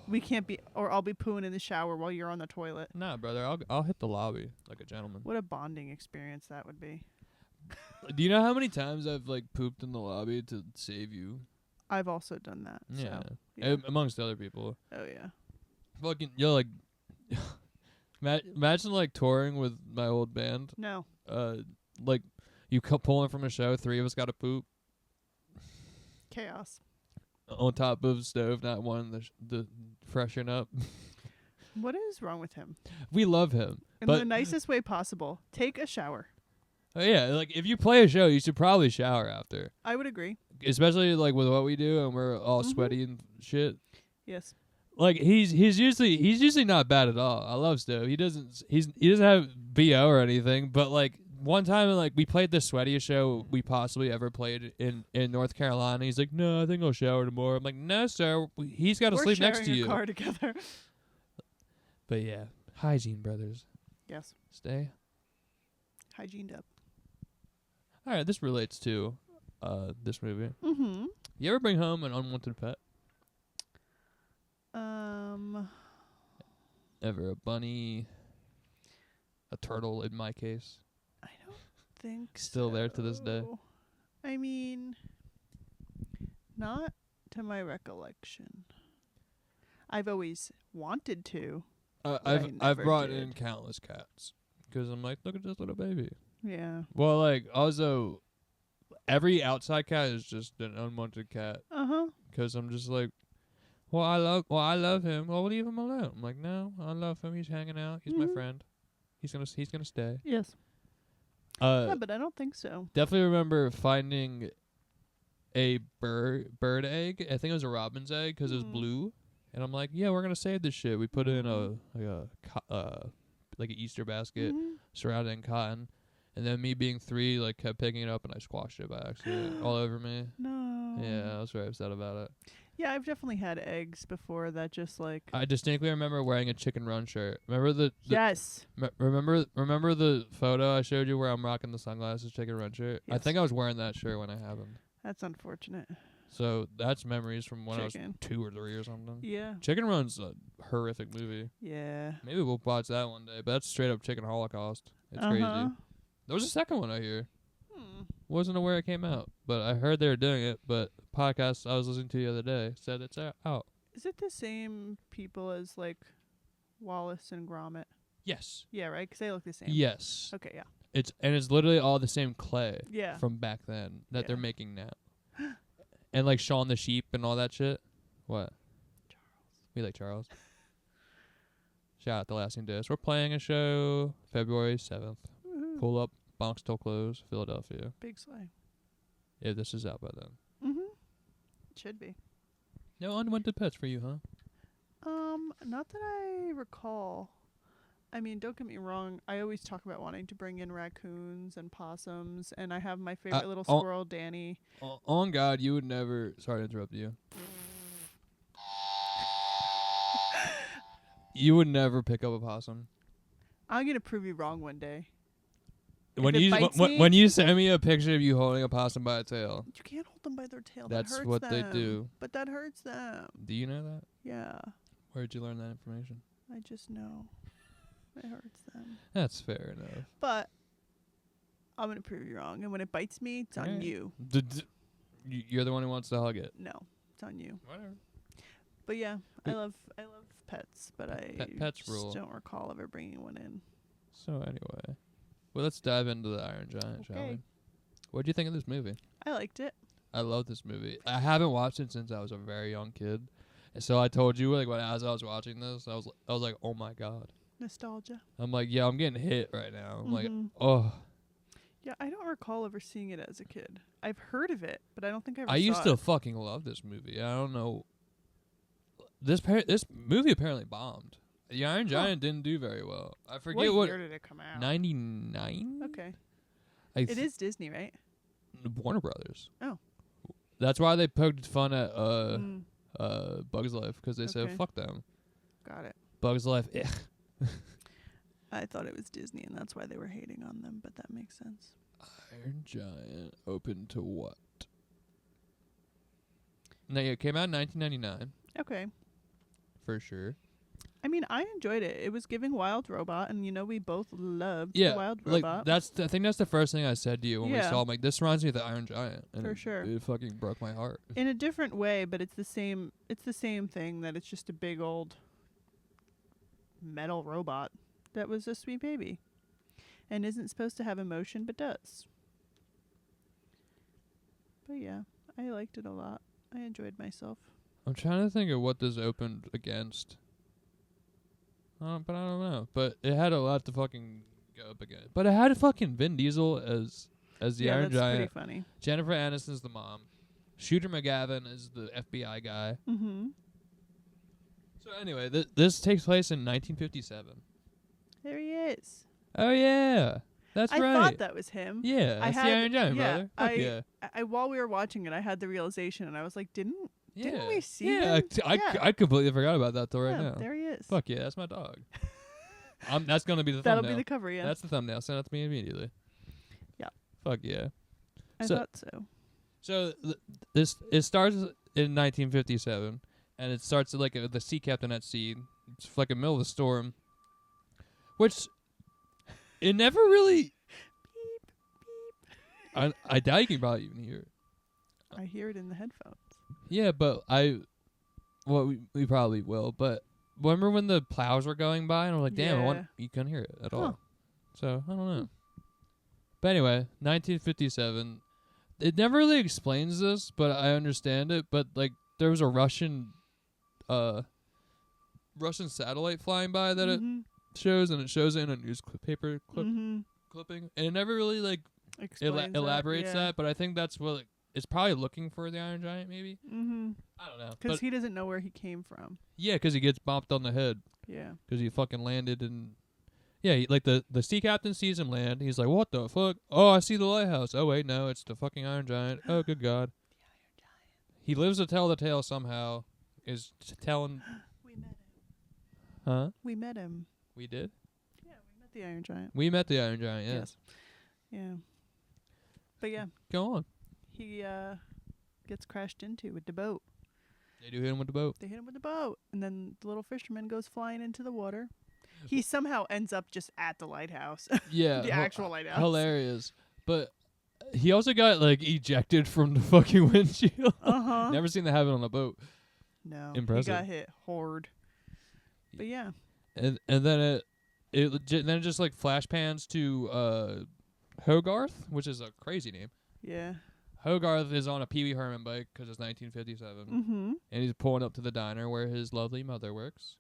[SPEAKER 2] We can't be, or I'll be pooing in the shower while you're on the toilet.
[SPEAKER 1] Nah, brother, I'll hit the lobby like a gentleman.
[SPEAKER 2] What a bonding experience that would be.
[SPEAKER 1] Do you know how many times I've like pooped in the lobby to save you?
[SPEAKER 2] I've also done that.
[SPEAKER 1] Yeah,
[SPEAKER 2] so, yeah.
[SPEAKER 1] Amongst other people.
[SPEAKER 2] Oh yeah.
[SPEAKER 1] Fucking like, imagine like touring with my old band.
[SPEAKER 2] No.
[SPEAKER 1] Like you pulling from a show, 3 of us got to poop.
[SPEAKER 2] Chaos.
[SPEAKER 1] On top of stove, not wanting the freshen up.
[SPEAKER 2] What is wrong with him?
[SPEAKER 1] We love him.
[SPEAKER 2] In the nicest way possible. Take a shower.
[SPEAKER 1] Oh yeah, like if you play a show, you should probably shower after.
[SPEAKER 2] I would agree.
[SPEAKER 1] Especially like with what we do and we're all sweaty and shit.
[SPEAKER 2] Yes.
[SPEAKER 1] Like he's usually not bad at all. I love Stove. He doesn't have BO or anything, but like one time like we played the sweatiest show we possibly ever played in North Carolina. He's like, "No, I think I'll shower tomorrow." I'm like, "No, sir. He's got to sleep next to you."
[SPEAKER 2] We're sharing a car together.
[SPEAKER 1] But yeah, hygiene, brothers.
[SPEAKER 2] Yes.
[SPEAKER 1] Stay
[SPEAKER 2] hygiened up.
[SPEAKER 1] All right, this relates to this movie.
[SPEAKER 2] Mm-hmm.
[SPEAKER 1] You ever bring home an unwanted pet?
[SPEAKER 2] Ever
[SPEAKER 1] a bunny, a turtle in my case.
[SPEAKER 2] I don't think
[SPEAKER 1] Still there to this day?
[SPEAKER 2] I mean, not to my recollection. I've always wanted to.
[SPEAKER 1] I've brought in countless cats because I'm like, look at this little baby.
[SPEAKER 2] Yeah.
[SPEAKER 1] Well, like also, every outside cat is just an unwanted cat. Because I'm just like, I love him. Well, leave him alone. I'm like, no, I love him. He's hanging out. He's my friend. He's gonna stay.
[SPEAKER 2] Yes. Yeah, but I don't think so.
[SPEAKER 1] Definitely remember finding a bird egg. I think it was a robin's egg because it was blue. And I'm like, yeah, we're gonna save this shit. We put it in like an Easter basket surrounded in cotton. And then me being 3, like, kept picking it up and I squashed it by accident all over me.
[SPEAKER 2] No.
[SPEAKER 1] Yeah, I was very upset about it.
[SPEAKER 2] Yeah, I've definitely had eggs before that just like...
[SPEAKER 1] I distinctly remember wearing a Chicken Run shirt. Remember the
[SPEAKER 2] yes.
[SPEAKER 1] Remember the photo I showed you where I'm rocking the sunglasses Chicken Run shirt? Yes. I think I was wearing that shirt when it happened.
[SPEAKER 2] That's unfortunate.
[SPEAKER 1] So that's memories from when I was 2 or 3 or something.
[SPEAKER 2] Yeah.
[SPEAKER 1] Chicken Run's a horrific movie.
[SPEAKER 2] Yeah.
[SPEAKER 1] Maybe we'll watch that one day, but that's straight up chicken holocaust. It's crazy. There was a second one I hear. Wasn't aware it came out, but I heard they were doing it. But podcast I was listening to the other day said it's out.
[SPEAKER 2] Is it the same people as like Wallace and Gromit?
[SPEAKER 1] Yes.
[SPEAKER 2] Yeah, right? Because they look the same.
[SPEAKER 1] Yes.
[SPEAKER 2] Okay, yeah.
[SPEAKER 1] It's literally all the same clay.
[SPEAKER 2] Yeah.
[SPEAKER 1] From back then that they're making now. And like Shaun the Sheep and all that shit. What? Charles. We like Charles. Shout out to Lasting Disc. We're playing a show February 7th. Pull up, Bonks Till Close, Philadelphia.
[SPEAKER 2] Big sleigh.
[SPEAKER 1] Yeah, this is out by then.
[SPEAKER 2] It should be.
[SPEAKER 1] No unwanted pets for you, huh?
[SPEAKER 2] Not that I recall. I mean, don't get me wrong. I always talk about wanting to bring in raccoons and possums, and I have my favorite little squirrel, Danny.
[SPEAKER 1] On God, you would never... Sorry to interrupt you. You would never pick up a possum.
[SPEAKER 2] I'm going to prove you wrong one day.
[SPEAKER 1] When you send me a picture of you holding a possum by a tail.
[SPEAKER 2] You can't hold them by their tail.
[SPEAKER 1] That's
[SPEAKER 2] that hurts
[SPEAKER 1] what
[SPEAKER 2] them.
[SPEAKER 1] they do.
[SPEAKER 2] But that hurts them.
[SPEAKER 1] Do you know that?
[SPEAKER 2] Yeah.
[SPEAKER 1] Where'd you learn that information?
[SPEAKER 2] I just know. It hurts them.
[SPEAKER 1] That's fair enough.
[SPEAKER 2] But I'm going to prove you wrong. And when it bites me, it's on you.
[SPEAKER 1] You're the one who wants to hug it.
[SPEAKER 2] No, it's on you.
[SPEAKER 1] Whatever.
[SPEAKER 2] But yeah, I love pets, but I
[SPEAKER 1] pets
[SPEAKER 2] just
[SPEAKER 1] rule.
[SPEAKER 2] don't recall ever bringing one in.
[SPEAKER 1] So anyway, well, let's dive into the Iron Giant, shall we? What did you think of this movie?
[SPEAKER 2] I liked it.
[SPEAKER 1] I love this movie. I haven't watched it since I was a very young kid. So I told you, like, as I was watching this, I was like, oh my God.
[SPEAKER 2] Nostalgia.
[SPEAKER 1] I'm like, yeah, I'm getting hit right now. I'm like, oh.
[SPEAKER 2] Yeah, I don't recall ever seeing it as a kid. I've heard of it, but I don't think I ever
[SPEAKER 1] I
[SPEAKER 2] saw
[SPEAKER 1] used to fucking love this movie. I don't know. This movie apparently bombed. The Iron Giant didn't do very well. I forget what
[SPEAKER 2] year did it come out?
[SPEAKER 1] 99?
[SPEAKER 2] Okay. It is Disney, right?
[SPEAKER 1] Warner Brothers.
[SPEAKER 2] Oh.
[SPEAKER 1] That's why they poked fun at Bugs Life, because they said, fuck them.
[SPEAKER 2] Got it.
[SPEAKER 1] Bugs Life, ugh.
[SPEAKER 2] I thought it was Disney, and that's why they were hating on them, but that makes sense.
[SPEAKER 1] Iron Giant open to what? No, yeah, it came out in 1999.
[SPEAKER 2] Okay.
[SPEAKER 1] For sure.
[SPEAKER 2] I mean, I enjoyed it. It was giving Wild Robot, and we both loved Wild Robot.
[SPEAKER 1] I think that's the first thing I said to you when we saw him. Like, this reminds me of the Iron Giant. And
[SPEAKER 2] for sure.
[SPEAKER 1] It fucking broke my heart.
[SPEAKER 2] In a different way, but it's the same. It's the same thing. That it's just a big old metal robot that was a sweet baby, and isn't supposed to have emotion, but does. But yeah, I liked it a lot. I enjoyed myself.
[SPEAKER 1] I'm trying to think of what this opened against. But I don't know. But it had a lot to fucking go up against. But it had fucking Vin Diesel as the Iron Giant.
[SPEAKER 2] Yeah, that's pretty funny.
[SPEAKER 1] Jennifer Aniston's the mom. Shooter McGavin is the FBI guy.
[SPEAKER 2] Mm-hmm.
[SPEAKER 1] So anyway, this takes place in 1957.
[SPEAKER 2] There he is.
[SPEAKER 1] Oh yeah, that's right.
[SPEAKER 2] I thought that was him.
[SPEAKER 1] Yeah, that's the Iron Giant, brother.
[SPEAKER 2] I while we were watching it, I had the realization, and I was like, didn't we see him?
[SPEAKER 1] I completely forgot about that till right now.
[SPEAKER 2] There he is.
[SPEAKER 1] Fuck yeah, that's my dog. That's gonna be the
[SPEAKER 2] That'll
[SPEAKER 1] thumbnail.
[SPEAKER 2] be the cover, yeah.
[SPEAKER 1] That's the thumbnail. Send it to me immediately.
[SPEAKER 2] Yeah.
[SPEAKER 1] Fuck yeah.
[SPEAKER 2] I thought so.
[SPEAKER 1] So it starts in 1957, and it starts like the sea captain at sea. It's like in the middle of the storm, which it never really. I doubt you can probably even hear it.
[SPEAKER 2] I hear it in the headphones.
[SPEAKER 1] Yeah, but we probably will. But remember when the plows were going by and I was like, damn, you couldn't hear it at all. So I don't know. But anyway, 1957. It never really explains this, but I understand it. But like, there was a Russian satellite flying by that it shows, and it shows it in a newspaper clipping, and it never really like elaborates that. But I think that's what it's probably looking for the Iron Giant, maybe. I don't know,
[SPEAKER 2] because he doesn't know where he came from.
[SPEAKER 1] Yeah, because he gets bopped on the head.
[SPEAKER 2] Yeah,
[SPEAKER 1] because he fucking landed in. Yeah, like the sea captain sees him land. He's like, "What the fuck? Oh, I see the lighthouse. Oh wait, no, it's the fucking Iron Giant. Oh, good God."
[SPEAKER 2] The Iron Giant.
[SPEAKER 1] He lives to tell the tale somehow. Is telling.
[SPEAKER 2] We met him.
[SPEAKER 1] Huh?
[SPEAKER 2] We met him.
[SPEAKER 1] We did?
[SPEAKER 2] Yeah, we met the Iron Giant.
[SPEAKER 1] We met the Iron Giant, yes.
[SPEAKER 2] Yeah. But yeah.
[SPEAKER 1] Go on.
[SPEAKER 2] He gets crashed into with the boat.
[SPEAKER 1] They do hit him with the boat.
[SPEAKER 2] They hit him with the boat. And then the little fisherman goes flying into the water. He somehow ends up just at the lighthouse.
[SPEAKER 1] Yeah.
[SPEAKER 2] The actual lighthouse.
[SPEAKER 1] Hilarious. But he also got, like, ejected from the fucking windshield. Never seen that happen on a boat.
[SPEAKER 2] No.
[SPEAKER 1] Impressive.
[SPEAKER 2] He got hit hard. But yeah.
[SPEAKER 1] And then it just, like, flash pans to Hogarth, which is a crazy name.
[SPEAKER 2] Yeah.
[SPEAKER 1] Hogarth is on a Pee Wee Herman bike because it's 1957. And he's pulling up to the diner where his lovely mother works.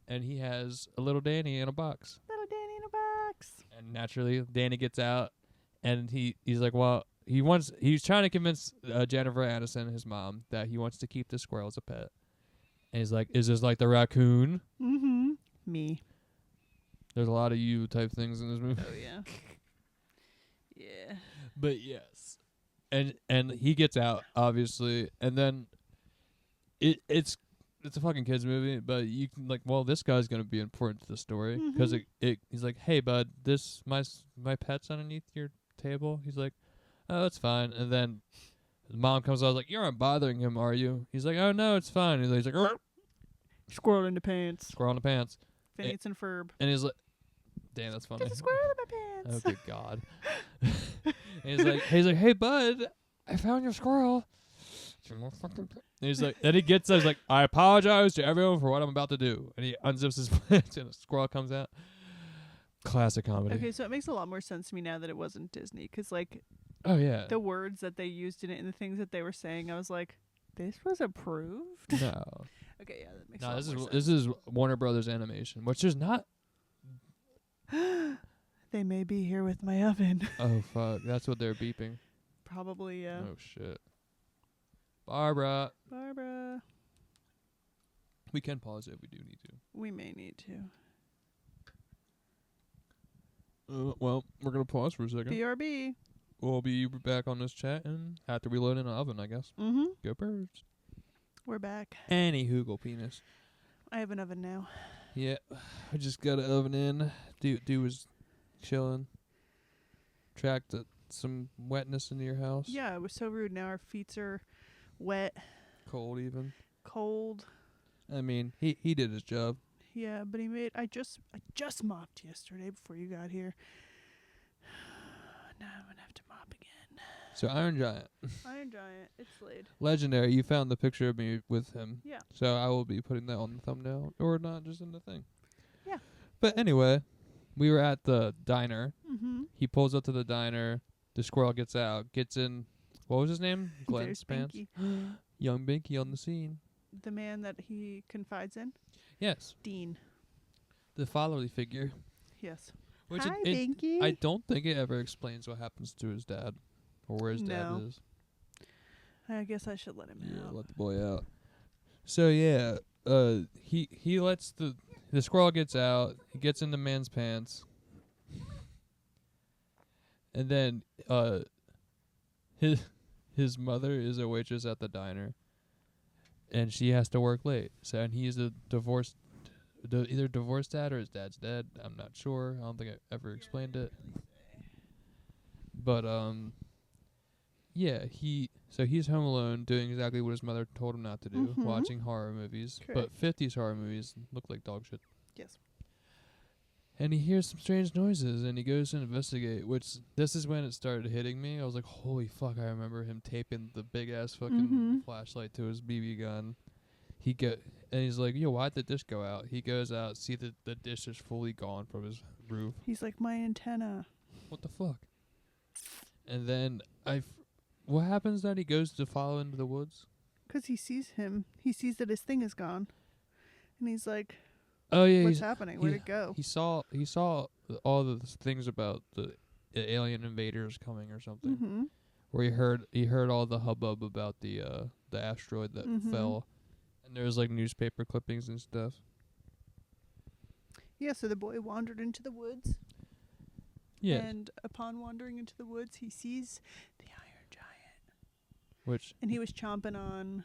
[SPEAKER 1] And he has a little Danny in a box.
[SPEAKER 2] Little Danny in a box.
[SPEAKER 1] And naturally, Danny gets out, and he's like, well, he's trying to convince Jennifer Aniston, his mom, that he wants to keep the squirrel as a pet. And he's like, is this like the raccoon?
[SPEAKER 2] Me.
[SPEAKER 1] There's a lot of you type things in this movie.
[SPEAKER 2] Oh, yeah. Yeah.
[SPEAKER 1] But yes. And he gets out, obviously, and then it's a fucking kids movie, but you can like, well, this guy's gonna be important to the story because he's like, hey bud, this my pet's underneath your table. He's like, oh, that's fine. And then his mom comes out like, you aren't bothering him, are you? He's like, oh no, it's fine. And he's like,
[SPEAKER 2] squirrel in the pants.
[SPEAKER 1] Squirrel in the pants.
[SPEAKER 2] Phineas and Ferb.
[SPEAKER 1] And he's like, damn, that's funny.
[SPEAKER 2] There's a squirrel in my pants.
[SPEAKER 1] Oh good God. And he's like, hey bud, I found your squirrel. And he's like, then he gets us like, I apologize to everyone for what I'm about to do. And he unzips his pants and a squirrel comes out. Classic comedy.
[SPEAKER 2] Okay, so it makes a lot more sense to me now that it wasn't Disney. Because, like,
[SPEAKER 1] oh, yeah.
[SPEAKER 2] The words that they used in it and the things that they were saying, I was like, this was approved?
[SPEAKER 1] No.
[SPEAKER 2] Okay, yeah, that makes a lot more sense.
[SPEAKER 1] This is Warner Brothers Animation, which is not.
[SPEAKER 2] They may be here with my oven.
[SPEAKER 1] Oh, fuck. That's what they're beeping.
[SPEAKER 2] Probably, yeah.
[SPEAKER 1] Oh, shit. Barbara. We can pause it if we do need to.
[SPEAKER 2] We may need to.
[SPEAKER 1] Well, we're going to pause for a second.
[SPEAKER 2] BRB.
[SPEAKER 1] We'll be back on this chat and after we load in an oven, I guess. Go birds.
[SPEAKER 2] We're back.
[SPEAKER 1] Any hoogle penis.
[SPEAKER 2] I have an oven now.
[SPEAKER 1] Yeah. I just got an oven in. Dude was chilling. Tracked some wetness into your house.
[SPEAKER 2] Yeah, it was so rude. Now our feet are wet.
[SPEAKER 1] Cold even.
[SPEAKER 2] Cold.
[SPEAKER 1] I mean, he did his job.
[SPEAKER 2] Yeah, but I just mopped yesterday before you got here. Now I'm gonna have to mop again.
[SPEAKER 1] So Iron Giant.
[SPEAKER 2] Iron Giant, it's laid.
[SPEAKER 1] Legendary. You found the picture of me with him.
[SPEAKER 2] Yeah.
[SPEAKER 1] So I will be putting that on the thumbnail, or not just in the thing.
[SPEAKER 2] Yeah.
[SPEAKER 1] But anyway, we were at the diner. He pulls up to the diner. The squirrel gets out, gets in. What was his name? Glenn Spence. Young Binky on the scene.
[SPEAKER 2] The man that he confides in?
[SPEAKER 1] Yes.
[SPEAKER 2] Dean.
[SPEAKER 1] The fatherly figure.
[SPEAKER 2] Yes.
[SPEAKER 1] Which
[SPEAKER 2] Hi, Binky.
[SPEAKER 1] I don't think it ever explains what happens to his dad or where his dad is.
[SPEAKER 2] I guess I should let him out.
[SPEAKER 1] Let the boy out. So yeah, he lets the squirrel gets out. He gets in the man's pants. And then his mother is a waitress at the diner, and she has to work late. So and he's a either divorced dad or his dad's dead. I'm not sure. I don't think I ever explained it. But yeah, he's home alone doing exactly what his mother told him not to do, watching horror movies.
[SPEAKER 2] Correct.
[SPEAKER 1] But 50s horror movies look like dog shit.
[SPEAKER 2] Yes.
[SPEAKER 1] And he hears some strange noises, and he goes to investigate, which this is when it started hitting me. I was like, holy fuck, I remember him taping the big-ass fucking flashlight to his BB gun. And he's like, yo, why'd the dish go out? He goes out, see that the dish is fully gone from his roof.
[SPEAKER 2] He's like, my antenna.
[SPEAKER 1] What the fuck? And then what happens then? He goes to follow into the woods?
[SPEAKER 2] Because he sees him. He sees that his thing is gone. And he's like,
[SPEAKER 1] oh yeah,
[SPEAKER 2] what's happening? Where'd it go?
[SPEAKER 1] He saw all the things about the alien invaders coming or something.
[SPEAKER 2] Mm-hmm.
[SPEAKER 1] Where he heard all the hubbub about the asteroid that fell. And there was like newspaper clippings and stuff.
[SPEAKER 2] Yeah, so the boy wandered into the woods.
[SPEAKER 1] Yeah.
[SPEAKER 2] And upon wandering into the woods, he sees the Iron Giant. And he was chomping on...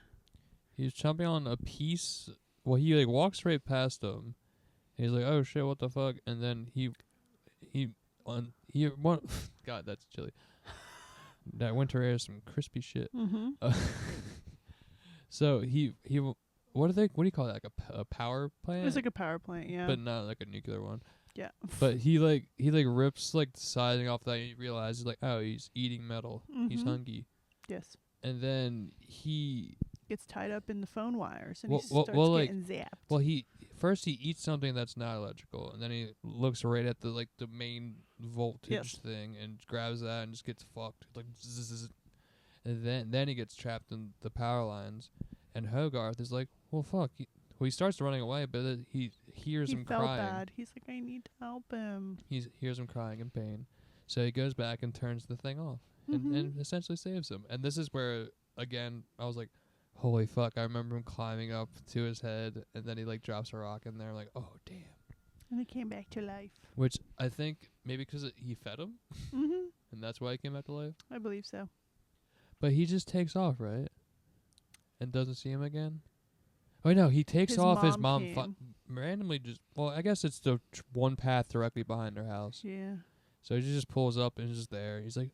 [SPEAKER 1] He was chomping on a piece... Well, he like walks right past him. He's like, oh shit, what the fuck? And then God, that's chilly. That winter air is some crispy shit.
[SPEAKER 2] Mm-hmm.
[SPEAKER 1] So what do you call that? Like a power plant?
[SPEAKER 2] It was like a power plant, yeah.
[SPEAKER 1] But not like a nuclear one.
[SPEAKER 2] Yeah.
[SPEAKER 1] But he rips like the siding off that, and he realizes like, oh, he's eating metal. He's hungry.
[SPEAKER 2] Yes.
[SPEAKER 1] And then he
[SPEAKER 2] gets tied up in the phone wires, and he starts getting zapped.
[SPEAKER 1] Well, first he eats something that's not electrical, and then he looks right at the main voltage thing and grabs that and just gets fucked. Like zzz, and then he gets trapped in the power lines, and Hogarth is like, well, fuck. He starts running away, but he hears him crying. He felt bad.
[SPEAKER 2] He's like, I need to help him.
[SPEAKER 1] He hears him crying in pain, so he goes back and turns the thing off, and essentially saves him. And this is where again I was like, holy fuck, I remember him climbing up to his head, and then he drops a rock in there, like, oh damn.
[SPEAKER 2] And he came back to life.
[SPEAKER 1] Which I think maybe because he fed him, and that's why he came back to life.
[SPEAKER 2] I believe so.
[SPEAKER 1] But he just takes off, right? And doesn't see him again? Oh no, he takes off. His mom randomly just... Well, I guess it's the one path directly behind their house.
[SPEAKER 2] Yeah.
[SPEAKER 1] So he just pulls up and is just there. He's like...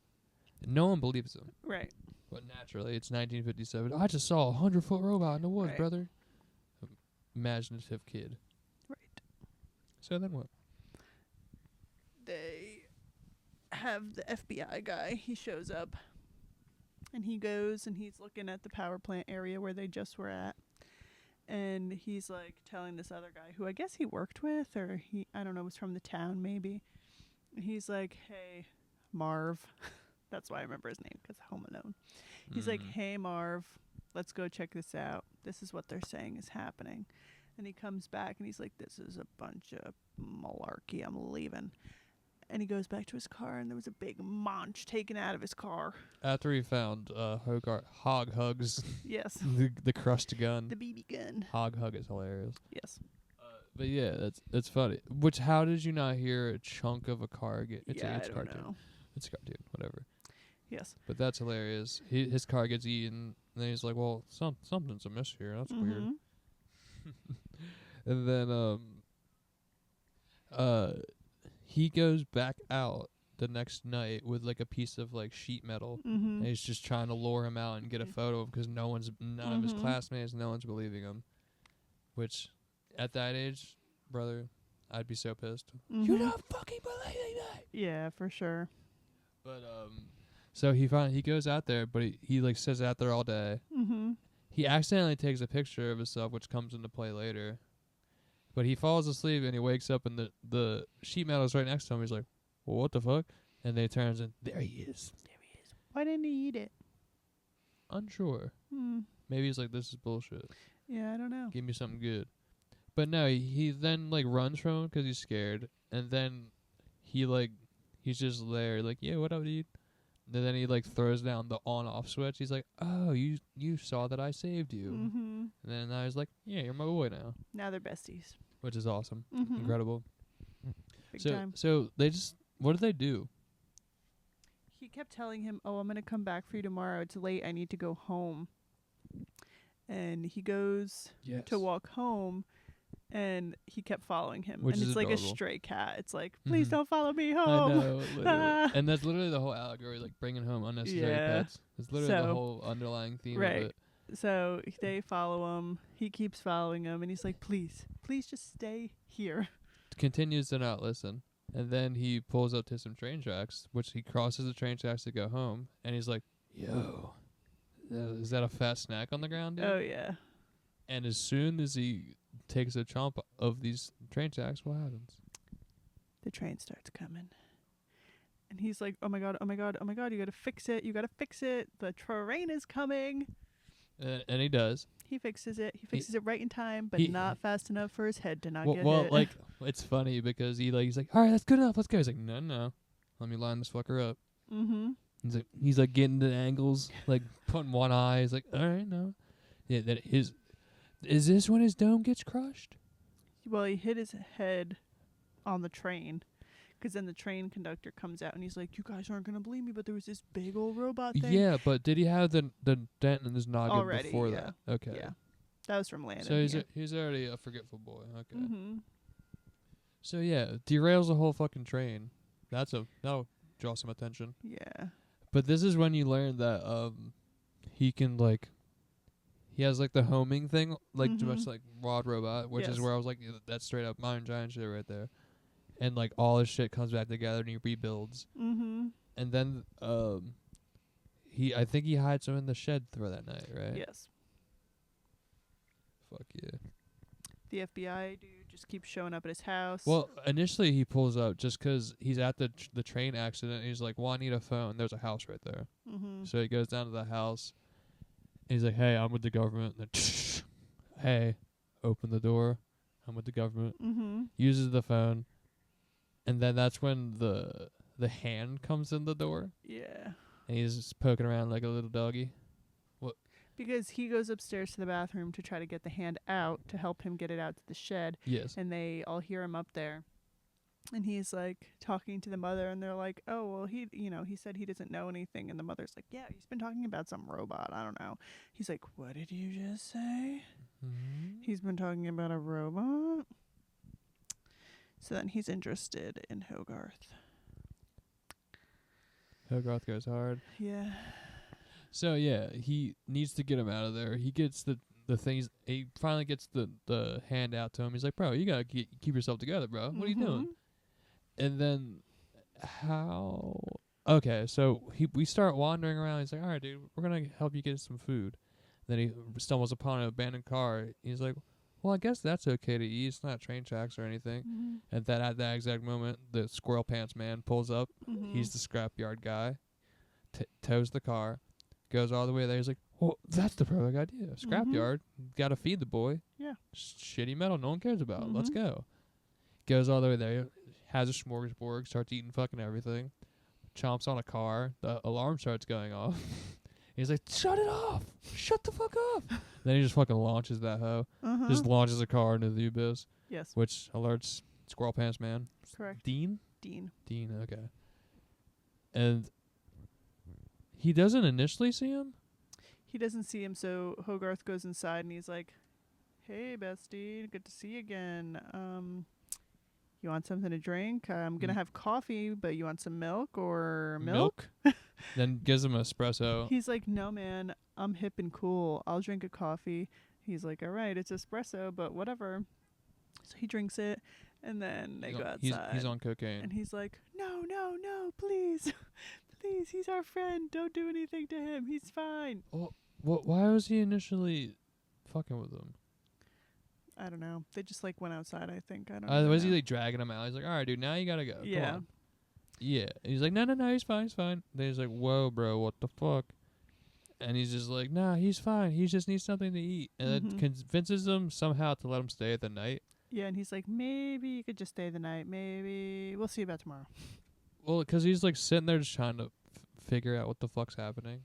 [SPEAKER 1] No one believes him.
[SPEAKER 2] Right.
[SPEAKER 1] But naturally, it's 1957. I just saw a 100-foot robot in the woods, brother. Imaginative kid.
[SPEAKER 2] Right.
[SPEAKER 1] So then what?
[SPEAKER 2] They have the FBI guy. He shows up. And he goes and he's looking at the power plant area where they just were at. And he's like telling this other guy who I guess he worked with, or I don't know, was from the town maybe. And he's like, hey, Marv. That's why I remember his name, because Home Alone. He's like, hey, Marv, let's go check this out. This is what they're saying is happening. And he comes back and he's like, this is a bunch of malarkey. I'm leaving. And he goes back to his car, and there was a big munch taken out of his car.
[SPEAKER 1] After he found Hog Hugs.
[SPEAKER 2] Yes.
[SPEAKER 1] the crushed gun.
[SPEAKER 2] The BB gun.
[SPEAKER 1] Hog Hug is hilarious.
[SPEAKER 2] Yes.
[SPEAKER 1] But yeah, that's funny. How did you not hear a chunk of a car get...
[SPEAKER 2] It's I don't know.
[SPEAKER 1] It's a cartoon, whatever.
[SPEAKER 2] Yes.
[SPEAKER 1] But that's hilarious. His car gets eaten, and then he's like, well, something's amiss here. That's weird. And then he goes back out the next night with a piece of sheet metal, and he's just trying to lure him out and get a photo of, because none of his classmates, no one's believing him. Which, at that age, brother, I'd be so pissed. You don't fucking believe that.
[SPEAKER 2] Yeah, for sure.
[SPEAKER 1] But so he goes out there, but he sits out there all day. He accidentally takes a picture of himself, which comes into play later. But he falls asleep and he wakes up, and the sheet metal is right next to him. He's like, well, what the fuck? And then he turns and there he is.
[SPEAKER 2] Why didn't he eat it?
[SPEAKER 1] Unsure. Maybe he's like, this is bullshit.
[SPEAKER 2] Yeah, I don't know.
[SPEAKER 1] Give me something good. But no, he then runs from him because he's scared. And then he's just there yeah, what up, dude? And then he throws down the on-off switch. He's like, oh, you saw that I saved you. And then I was like, yeah, you're my boy now.
[SPEAKER 2] Now they're besties.
[SPEAKER 1] Which is awesome. Incredible.
[SPEAKER 2] Big time.
[SPEAKER 1] So they just... What did they do?
[SPEAKER 2] He kept telling him, oh, I'm going to come back for you tomorrow. It's late. I need to go home. And he goes to walk home, and he kept following him.
[SPEAKER 1] Which
[SPEAKER 2] and
[SPEAKER 1] is
[SPEAKER 2] it's
[SPEAKER 1] adorable.
[SPEAKER 2] Like a stray cat. It's like, please don't follow me home.
[SPEAKER 1] I know, literally. And that's literally the whole allegory, bringing home unnecessary pets. It's literally the whole underlying theme of it.
[SPEAKER 2] So they follow him. He keeps following him, and he's like, please just stay here.
[SPEAKER 1] continues to not listen. And then he pulls up to some train tracks, which he crosses the train tracks to go home. And he's like, yo, is that a fat snack on the ground, dude?
[SPEAKER 2] Oh, yeah.
[SPEAKER 1] And as soon as he takes a chomp of these train tracks, what happens?
[SPEAKER 2] The train starts coming. And he's like, oh, my God, oh, my God, oh, my God, you got to fix it. You got to fix it. The train is coming.
[SPEAKER 1] And he does.
[SPEAKER 2] He fixes it. He fixes it right in time, but not fast enough for his head to not get hit.
[SPEAKER 1] Well, like, it's funny because he's like, all right, that's good enough. Let's go. He's like, no. Let me line this fucker up.
[SPEAKER 2] Mm-hmm.
[SPEAKER 1] He's like getting the angles, like putting one eye. He's like, all right, no. Yeah, is this when his dome gets crushed?
[SPEAKER 2] Well, he hit his head on the train. Because then the train conductor comes out and he's like, you guys aren't going to believe me, but there was this big old robot thing.
[SPEAKER 1] Yeah, but did he have the dent in his noggin
[SPEAKER 2] already,
[SPEAKER 1] before
[SPEAKER 2] yeah.
[SPEAKER 1] that? Okay.
[SPEAKER 2] Yeah. That was from landing.
[SPEAKER 1] So he's already a forgetful boy. Okay.
[SPEAKER 2] Mm-hmm.
[SPEAKER 1] So yeah, derails the whole fucking train. That'll draw some attention.
[SPEAKER 2] Yeah.
[SPEAKER 1] But this is when you learn that he can he has like the homing thing, like much like Rod Robot, which is where I was like, that's straight up Iron Giant shit right there. And like all his shit comes back together and he rebuilds.
[SPEAKER 2] Mm-hmm.
[SPEAKER 1] And then I think he hides him in the shed for that night, right?
[SPEAKER 2] Yes.
[SPEAKER 1] Fuck yeah.
[SPEAKER 2] The FBI dude just keeps showing up at his house.
[SPEAKER 1] Well, initially he pulls up just 'cause he's at the train accident. And he's like, well, I need a phone. There's a house right there.
[SPEAKER 2] Mm-hmm.
[SPEAKER 1] So he goes down to the house. And he's like, hey, I'm with the government. And then, hey, open the door. I'm with the government.
[SPEAKER 2] Mm-hmm.
[SPEAKER 1] Uses the phone. And then that's when the hand comes in the door.
[SPEAKER 2] Yeah.
[SPEAKER 1] And he's just poking around like a little doggy. What?
[SPEAKER 2] Because he goes upstairs to the bathroom to try to get the hand out to help him get it out to the shed.
[SPEAKER 1] Yes.
[SPEAKER 2] And they all hear him up there. And he's like talking to the mother and they're like, oh, well, he said he doesn't know anything. And the mother's like, yeah, he's been talking about some robot. I don't know. He's like, what did you just say? Mm-hmm. He's been talking about a robot. So then he's interested in Hogarth.
[SPEAKER 1] Hogarth goes hard.
[SPEAKER 2] Yeah.
[SPEAKER 1] So yeah, he needs to get him out of there. He gets the things. He finally gets the hand out to him. He's like, bro, you gotta keep yourself together, bro. What are you doing? And then how? Okay, so we start wandering around. He's like, all right, dude, we're gonna help you get some food. Then he stumbles upon an abandoned car. He's like, well, I guess that's okay to eat. It's not train tracks or anything. Mm-hmm. And then at that exact moment, the squirrel pants man pulls up. Mm-hmm. He's the scrapyard guy. Tows the car. Goes all the way there. He's like, well, that's the perfect idea. Scrapyard. Got to feed the boy.
[SPEAKER 2] Yeah.
[SPEAKER 1] Shitty metal no one cares about. Let's go. Goes all the way there. Has a smorgasbord. Starts eating fucking everything. Chomps on a car. The alarm starts going off. He's like, shut it off. Shut the fuck up. Then he just fucking launches that hoe. Just launches a car into the abyss.
[SPEAKER 2] Yes.
[SPEAKER 1] Which alerts Squirrel Pants Man.
[SPEAKER 2] Correct.
[SPEAKER 1] Dean, okay. And he doesn't initially see him?
[SPEAKER 2] He doesn't see him, so Hogarth goes inside and he's like, hey, bestie, good to see you again. You want something to drink? I'm going to have coffee, but you want some milk or milk?
[SPEAKER 1] Then gives him an espresso.
[SPEAKER 2] He's like, no, man, I'm hip and cool. I'll drink a coffee. He's like, all right, it's espresso, but whatever. So he drinks it, and then they go outside.
[SPEAKER 1] He's on cocaine.
[SPEAKER 2] And he's like, no, please. Please, he's our friend. Don't do anything to him. He's fine.
[SPEAKER 1] Well, why was he initially fucking with him?
[SPEAKER 2] I don't know. They just went outside, I think. I don't know.
[SPEAKER 1] Was he dragging him out? He's like, all right, dude, now you gotta go.
[SPEAKER 2] Yeah.
[SPEAKER 1] Come on. Yeah. He's like, no, he's fine. Then he's like, whoa, bro, what the fuck? And he's just like, nah, he's fine. He just needs something to eat. And then convinces them somehow to let him stay at the night.
[SPEAKER 2] Yeah, and he's like, maybe you could just stay the night. Maybe. We'll see about tomorrow.
[SPEAKER 1] Well, because he's sitting there just trying to figure out what the fuck's happening.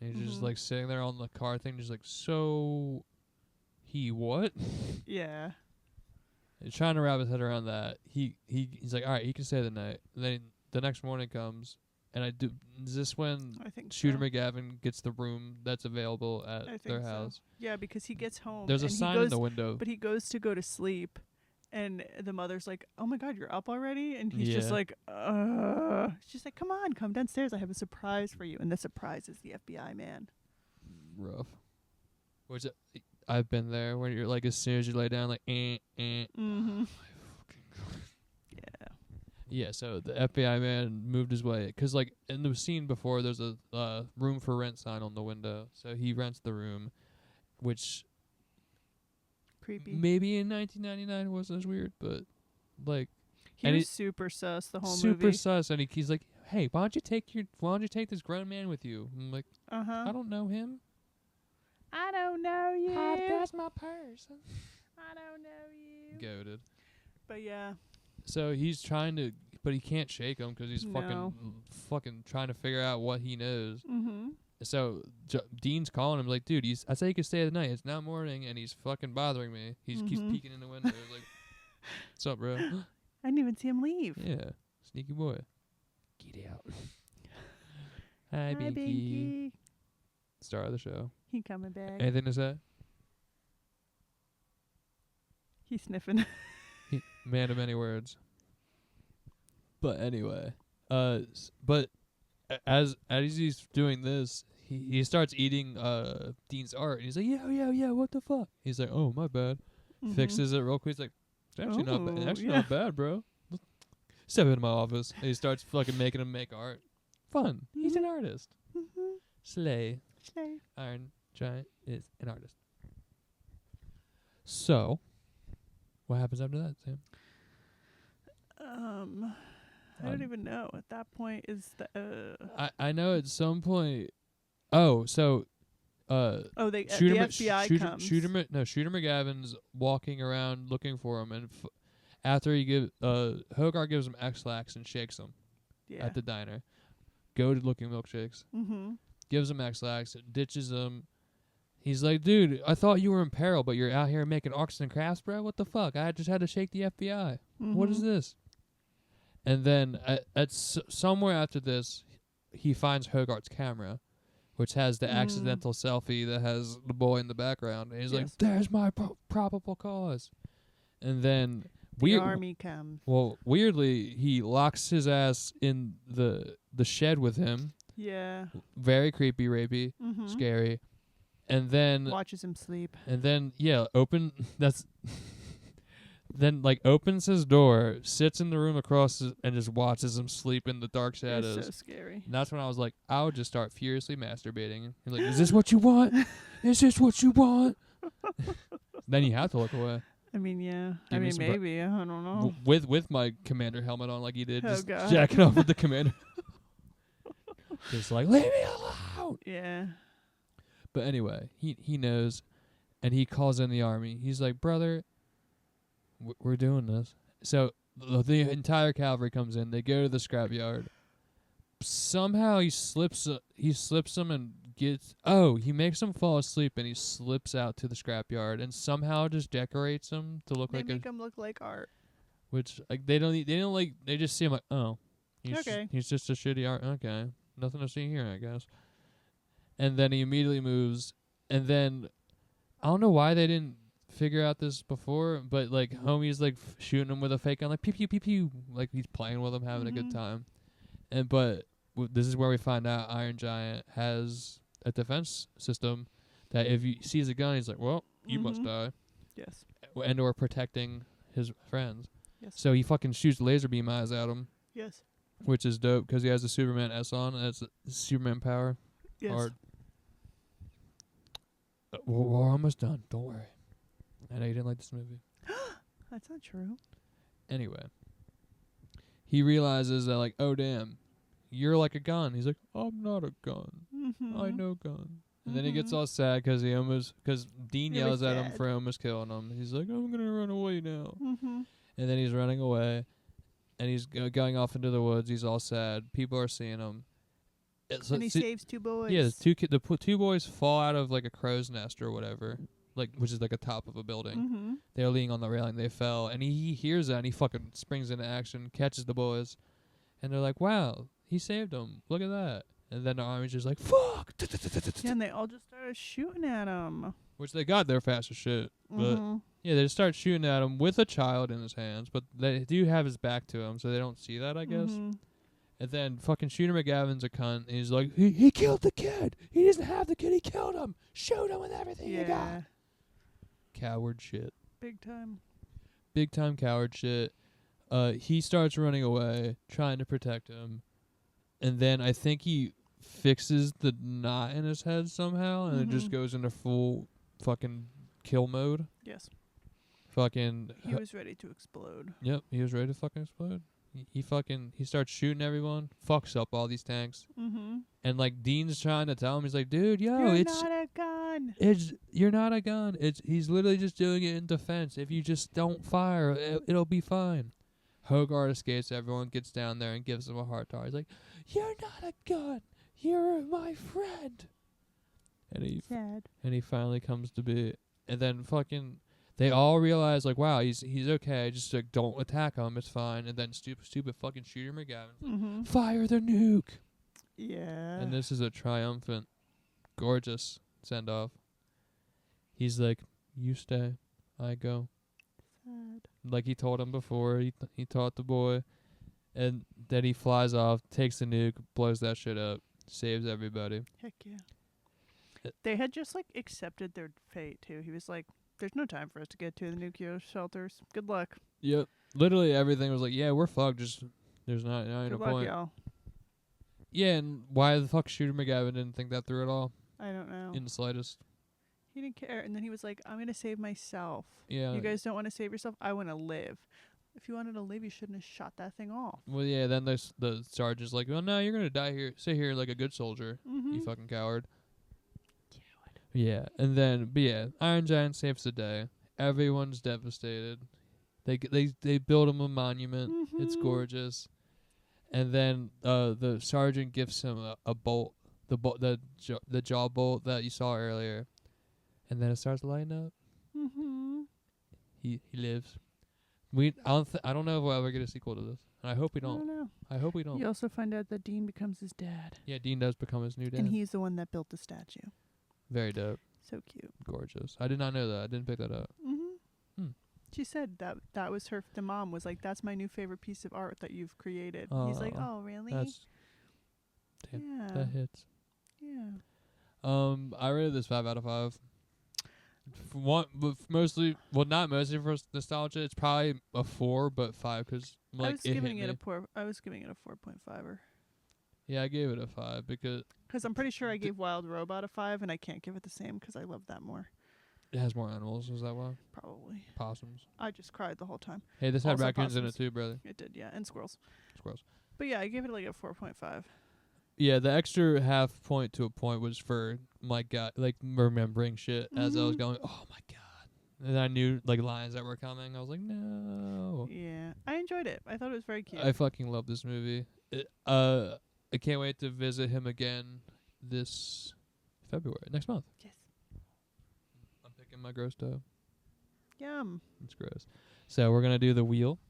[SPEAKER 1] And he's just sitting there on the car thing, just so he what?
[SPEAKER 2] Yeah.
[SPEAKER 1] He's trying to wrap his head around that. He's like, all right, he can stay the night. And then the next morning comes, and is this when Shooter McGavin gets the room that's available at their house?
[SPEAKER 2] Yeah, because he gets home.
[SPEAKER 1] There's a sign in the window.
[SPEAKER 2] But he goes to go to sleep, and the mother's like, oh my God, you're up already? And he's just like, she's like, come downstairs. I have a surprise for you. And the surprise is the FBI man.
[SPEAKER 1] Rough. Which I've been there when you're as soon as you lay down, Yeah, so the FBI man moved his way. Because, like, in the scene before, there's a room for rent sign on the window. So he rents the room, which
[SPEAKER 2] Creepy.
[SPEAKER 1] maybe in 1999 wasn't as weird, but, like...
[SPEAKER 2] He was super sus the whole
[SPEAKER 1] super
[SPEAKER 2] movie.
[SPEAKER 1] Super sus, and he's like, hey, why don't you take this grown man with you? I'm like, I don't know him.
[SPEAKER 2] I don't know you.
[SPEAKER 1] That's my purse.
[SPEAKER 2] I don't know you.
[SPEAKER 1] Goated.
[SPEAKER 2] But yeah.
[SPEAKER 1] So he's trying to, but he can't shake him because he's fucking trying to figure out what he knows.
[SPEAKER 2] Mm-hmm.
[SPEAKER 1] So Dean's calling him like, dude, I said you could stay the night. It's now morning, and he's fucking bothering me. He's keeps peeking in the window. Like, what's up, bro?
[SPEAKER 2] I didn't even see him leave.
[SPEAKER 1] Yeah, sneaky boy. Get out. Hi, Binky. Star of the show.
[SPEAKER 2] He coming back.
[SPEAKER 1] Anything to say?
[SPEAKER 2] He's sniffing.
[SPEAKER 1] Man of many words. But anyway, but as he's doing this, he starts eating Dean's art, and he's like, yeah, what the fuck? He's like, oh, my bad. Fixes it real quick. He's like, it's actually not bad, bro. Step into my office. And he starts fucking making him make art. Fun. He's an artist. Slay. Iron Giant is an artist. So, what happens after that, Sam?
[SPEAKER 2] I don't even know. At that point, is the
[SPEAKER 1] I know at some point. Oh, so.
[SPEAKER 2] The FBI comes.
[SPEAKER 1] Shooter McGavin's walking around looking for him, and after he Hogarth gives him X-Lax and shakes him at the diner. Goated looking milkshakes. Gives him X-Lax, ditches him. He's like, dude, I thought you were in peril, but you're out here making arts and crafts, bro? What the fuck? I just had to shake the FBI. What is this? And then somewhere after this, he finds Hogarth's camera, which has the accidental selfie that has the boy in the background. And he's like, there's my probable cause. And then...
[SPEAKER 2] The army comes.
[SPEAKER 1] Well, weirdly, he locks his ass in the shed with him.
[SPEAKER 2] Yeah.
[SPEAKER 1] Very creepy, rapey, scary. And then...
[SPEAKER 2] Watches him sleep.
[SPEAKER 1] And then, opens his door, sits in the room across and just watches him sleep in the dark shadows.
[SPEAKER 2] It's so scary.
[SPEAKER 1] And that's when I was like, I would just start furiously masturbating. You're like, is this what you want? Is this what you want? Then you have to look away.
[SPEAKER 2] I mean, yeah. Maybe. I don't know.
[SPEAKER 1] With my commander helmet on like he did. Just jacking off with the commander. Just like, leave me alone.
[SPEAKER 2] Yeah.
[SPEAKER 1] But anyway, he knows, and he calls in the army. He's like, brother, we're doing this. So the entire cavalry comes in. They go to the scrapyard. Somehow he slips him and he makes him fall asleep, and he slips out to the scrapyard and somehow just decorates him to look like
[SPEAKER 2] make him look like art.
[SPEAKER 1] Which they just see him like, oh, he's just a shitty art. Okay, nothing to see here, I guess. And then he immediately moves, and then I don't know why they didn't figure out this before, but like homie's like shooting him with a fake gun, like pew pew pew pew, like he's playing with him, having a good time. And this is where we find out Iron Giant has a defense system that if he sees a gun, he's like, well, you must die.
[SPEAKER 2] Yes.
[SPEAKER 1] And or protecting his friends.
[SPEAKER 2] Yes.
[SPEAKER 1] So he fucking shoots laser beam eyes at him.
[SPEAKER 2] Yes.
[SPEAKER 1] Which is dope because he has the Superman S on, and it's Superman power.
[SPEAKER 2] Yes.
[SPEAKER 1] Hard. We're almost done. Don't worry. I know you didn't like this movie.
[SPEAKER 2] That's not true.
[SPEAKER 1] Anyway. He realizes that, like, oh, damn, you're like a gun. He's like, I'm not a gun. I know gun. And then he gets all sad because Dean yells at him for almost killing him. He's like, I'm going to run away now. And then he's running away, and he's going off into the woods. He's all sad. People are seeing him.
[SPEAKER 2] And he saves two boys.
[SPEAKER 1] Yeah, the two boys fall out of, like, a crow's nest or whatever, which is like a top of a building. They're leaning on the railing. They fell, and he hears that, and he fucking springs into action, catches the boys, and they're like, wow, he saved them. Look at that. And then the army's just like, fuck.
[SPEAKER 2] Yeah, and they all just started shooting at him.
[SPEAKER 1] Which they got there fast as shit. But, yeah, they just start shooting at him with a child in his hands, but they do have his back to him, so they don't see that, I guess. And then fucking Shooter McGavin's a cunt. And he's like, he killed the kid. He doesn't have the kid. He killed him. Shoot him with everything you got. Coward shit.
[SPEAKER 2] Big time.
[SPEAKER 1] Big time coward shit. he starts running away, trying to protect him, and then I think he fixes the knot in his head somehow, and it just goes into full fucking kill mode.
[SPEAKER 2] Yes.
[SPEAKER 1] Fucking.
[SPEAKER 2] He was ready to explode.
[SPEAKER 1] Yep, he was ready to fucking explode. He starts shooting everyone, fucks up all these tanks, and like Dean's trying to tell him, he's like, dude,
[SPEAKER 2] you're not a gun.
[SPEAKER 1] You're not a gun. He's literally just doing it in defense. If you just don't fire, it'll be fine. Hogarth escapes everyone, gets down there and gives him a heart to heart. He's like, you're not a gun. You're my friend. And he finally comes to be. And then fucking they all realize like, wow, he's okay. Just like don't attack him. It's fine. And then stupid fucking Shooter McGavin, like, fire the nuke.
[SPEAKER 2] Yeah.
[SPEAKER 1] And this is a triumphant, gorgeous send off. He's like, you stay, I go.
[SPEAKER 2] Sad.
[SPEAKER 1] Like he told him before, he taught the boy, and then he flies off, takes the nuke, blows that shit up, saves everybody.
[SPEAKER 2] Heck yeah. They had just like accepted their fate too. He was like, "There's no time for us to get to the nuclear shelters. Good luck."
[SPEAKER 1] Yep. Literally everything was like, "Yeah, we're fucked. Just there's not
[SPEAKER 2] Good
[SPEAKER 1] no
[SPEAKER 2] luck,
[SPEAKER 1] point."
[SPEAKER 2] Y'all.
[SPEAKER 1] Yeah, and why the fuck Shooter McGavin didn't think that through at all?
[SPEAKER 2] I don't know.
[SPEAKER 1] In the slightest.
[SPEAKER 2] He didn't care, and then he was like, "I'm gonna save myself.
[SPEAKER 1] Yeah.
[SPEAKER 2] You guys don't want to save yourself. I want to live. If you wanted to live, you shouldn't have shot that thing off."
[SPEAKER 1] Well, yeah. Then the sergeant's like, "Well, no, you're gonna die here. Stay here like a good soldier. You fucking coward." Yeah, and then, but yeah, Iron Giant saves the day. Everyone's devastated. They build him a monument. It's gorgeous. And then the sergeant gives him a bolt, the jaw bolt that you saw earlier, and then it starts lighting up. He lives. I don't know if we'll ever get a sequel to this. And I hope we don't.
[SPEAKER 2] I don't know.
[SPEAKER 1] I hope we don't.
[SPEAKER 2] You also find out that Dean becomes his dad.
[SPEAKER 1] Yeah, Dean does become his new dad.
[SPEAKER 2] And he's the one that built the statue.
[SPEAKER 1] Very dope.
[SPEAKER 2] So cute.
[SPEAKER 1] Gorgeous. I did not know that. I didn't pick that up.
[SPEAKER 2] She said that was her. The mom was like, "That's my new favorite piece of art that you've created." He's like, "Oh, really?"
[SPEAKER 1] Damn, that hits.
[SPEAKER 2] Yeah.
[SPEAKER 1] I rated this 5 out of 5. Mostly, well, not mostly for nostalgia. It's probably a 4, but 5 because like
[SPEAKER 2] I was giving it a 4.5.
[SPEAKER 1] Yeah, I gave it a 5 because
[SPEAKER 2] I'm pretty sure I gave Wild Robot a 5, and I can't give it the same because I love that more.
[SPEAKER 1] It has more animals. Is that why?
[SPEAKER 2] Probably.
[SPEAKER 1] Possums.
[SPEAKER 2] I just cried the whole time.
[SPEAKER 1] Hey, this had
[SPEAKER 2] Also
[SPEAKER 1] raccoons in it
[SPEAKER 2] possums.
[SPEAKER 1] too, brother.
[SPEAKER 2] It did, yeah, and squirrels.
[SPEAKER 1] Squirrels.
[SPEAKER 2] But yeah, I gave it like a 4.5.
[SPEAKER 1] Yeah, the extra half point to a point was for my God, like remembering shit as I was going. Oh my God! And I knew like lines that were coming. I was like, no.
[SPEAKER 2] Yeah, I enjoyed it. I thought it was very cute.
[SPEAKER 1] I fucking love this movie. I can't wait to visit him again this February, next month.
[SPEAKER 2] Yes.
[SPEAKER 1] I'm picking my gross toe.
[SPEAKER 2] Yum.
[SPEAKER 1] It's gross. So we're gonna do the wheel.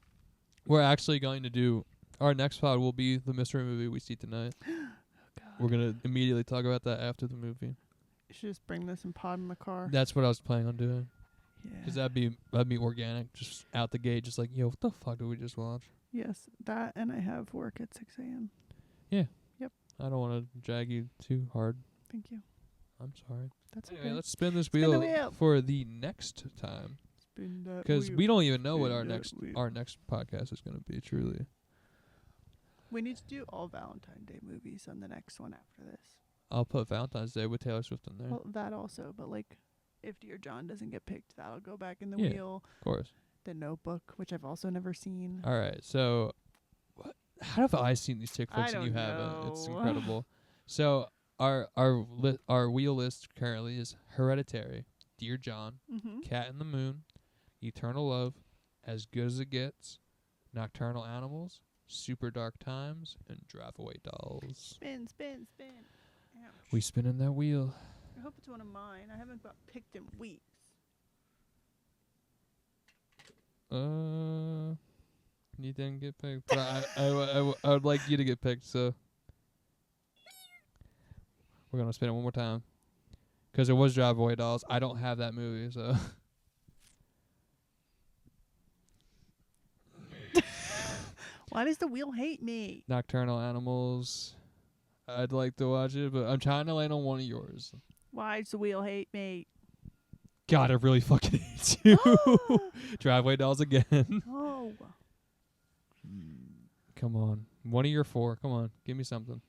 [SPEAKER 1] We're actually going to do our next pod will be the mystery movie we see tonight.
[SPEAKER 2] Oh God.
[SPEAKER 1] We're gonna immediately talk about that after the movie.
[SPEAKER 2] You should just bring this and pod in the car.
[SPEAKER 1] That's what I was planning on doing.
[SPEAKER 2] Yeah.
[SPEAKER 1] 'Cause that'd be organic, just out the gate, just like, yo, what the fuck did we just watch?
[SPEAKER 2] Yes, that, and I have work at 6 a.m.
[SPEAKER 1] Yeah.
[SPEAKER 2] Yep.
[SPEAKER 1] I don't want to drag you too hard.
[SPEAKER 2] Thank you.
[SPEAKER 1] I'm sorry.
[SPEAKER 2] That's
[SPEAKER 1] Anyway,
[SPEAKER 2] okay.
[SPEAKER 1] let's spin this
[SPEAKER 2] Spin the
[SPEAKER 1] wheel
[SPEAKER 2] wheel.
[SPEAKER 1] for the next time.
[SPEAKER 2] Spin that
[SPEAKER 1] Because
[SPEAKER 2] wheel.
[SPEAKER 1] we don't even know what
[SPEAKER 2] Spin
[SPEAKER 1] our
[SPEAKER 2] that
[SPEAKER 1] next podcast is going to be, truly.
[SPEAKER 2] We need to do all Valentine's Day movies on the next one after this.
[SPEAKER 1] I'll put Valentine's Day with Taylor Swift in there.
[SPEAKER 2] Well, that also, but like, if Dear John doesn't get picked, that'll go back in the
[SPEAKER 1] Yeah.
[SPEAKER 2] wheel.
[SPEAKER 1] Of course.
[SPEAKER 2] The Notebook, which I've also never seen.
[SPEAKER 1] All right. So, how have I seen these chick flicks
[SPEAKER 2] I
[SPEAKER 1] and you
[SPEAKER 2] don't
[SPEAKER 1] haven't? It's
[SPEAKER 2] know.
[SPEAKER 1] incredible. So, our wheel list currently is Hereditary, Dear John, Cat in the Moon, Eternal Love, As Good as It Gets, Nocturnal Animals, Super Dark Times, and Drive Away Dolls.
[SPEAKER 2] Spin, spin, spin. Ouch.
[SPEAKER 1] We spinning that wheel.
[SPEAKER 2] I hope it's one of mine. I haven't got picked in weeks.
[SPEAKER 1] You didn't get picked. But I would like you to get picked, so we're gonna spin it one more time. 'Cause it was Drive Away Dolls. I don't have that movie, so.
[SPEAKER 2] Why does the wheel hate me?
[SPEAKER 1] Nocturnal Animals. I'd like to watch it, but I'm trying to land on one of yours.
[SPEAKER 2] Why does the wheel hate me?
[SPEAKER 1] God, it really fucking hates you. Driveway Dolls again.
[SPEAKER 2] Oh.
[SPEAKER 1] Come on. One of your 4. Come on. Give me something.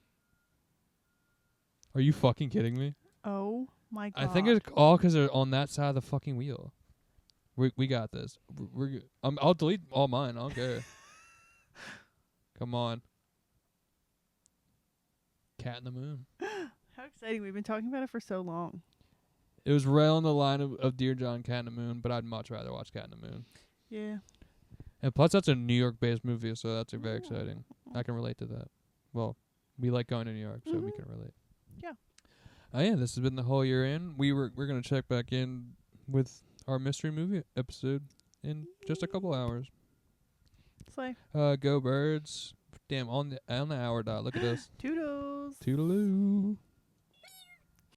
[SPEAKER 1] Are you fucking kidding me?
[SPEAKER 2] Oh my god.
[SPEAKER 1] I think it's all 'cause they're on that side of the fucking wheel. We got this. We're good. I'll delete all mine. I don't care. Come on. Cat in the Moon.
[SPEAKER 2] How exciting. We've been talking about it for so long.
[SPEAKER 1] It was right on the line of Dear John, Cat in the Moon, but I'd much rather watch Cat in the Moon.
[SPEAKER 2] Yeah.
[SPEAKER 1] And plus, that's a New York-based movie, so that's very exciting. I can relate to that. Well, we like going to New York, so we can relate.
[SPEAKER 2] Yeah.
[SPEAKER 1] Oh yeah, this has been the whole year in. We're gonna check back in with our mystery movie episode in just a couple hours.
[SPEAKER 2] Slay.
[SPEAKER 1] Go Birds. Damn, on the hour dot. Look at us.
[SPEAKER 2] Toodles.
[SPEAKER 1] Toodaloo.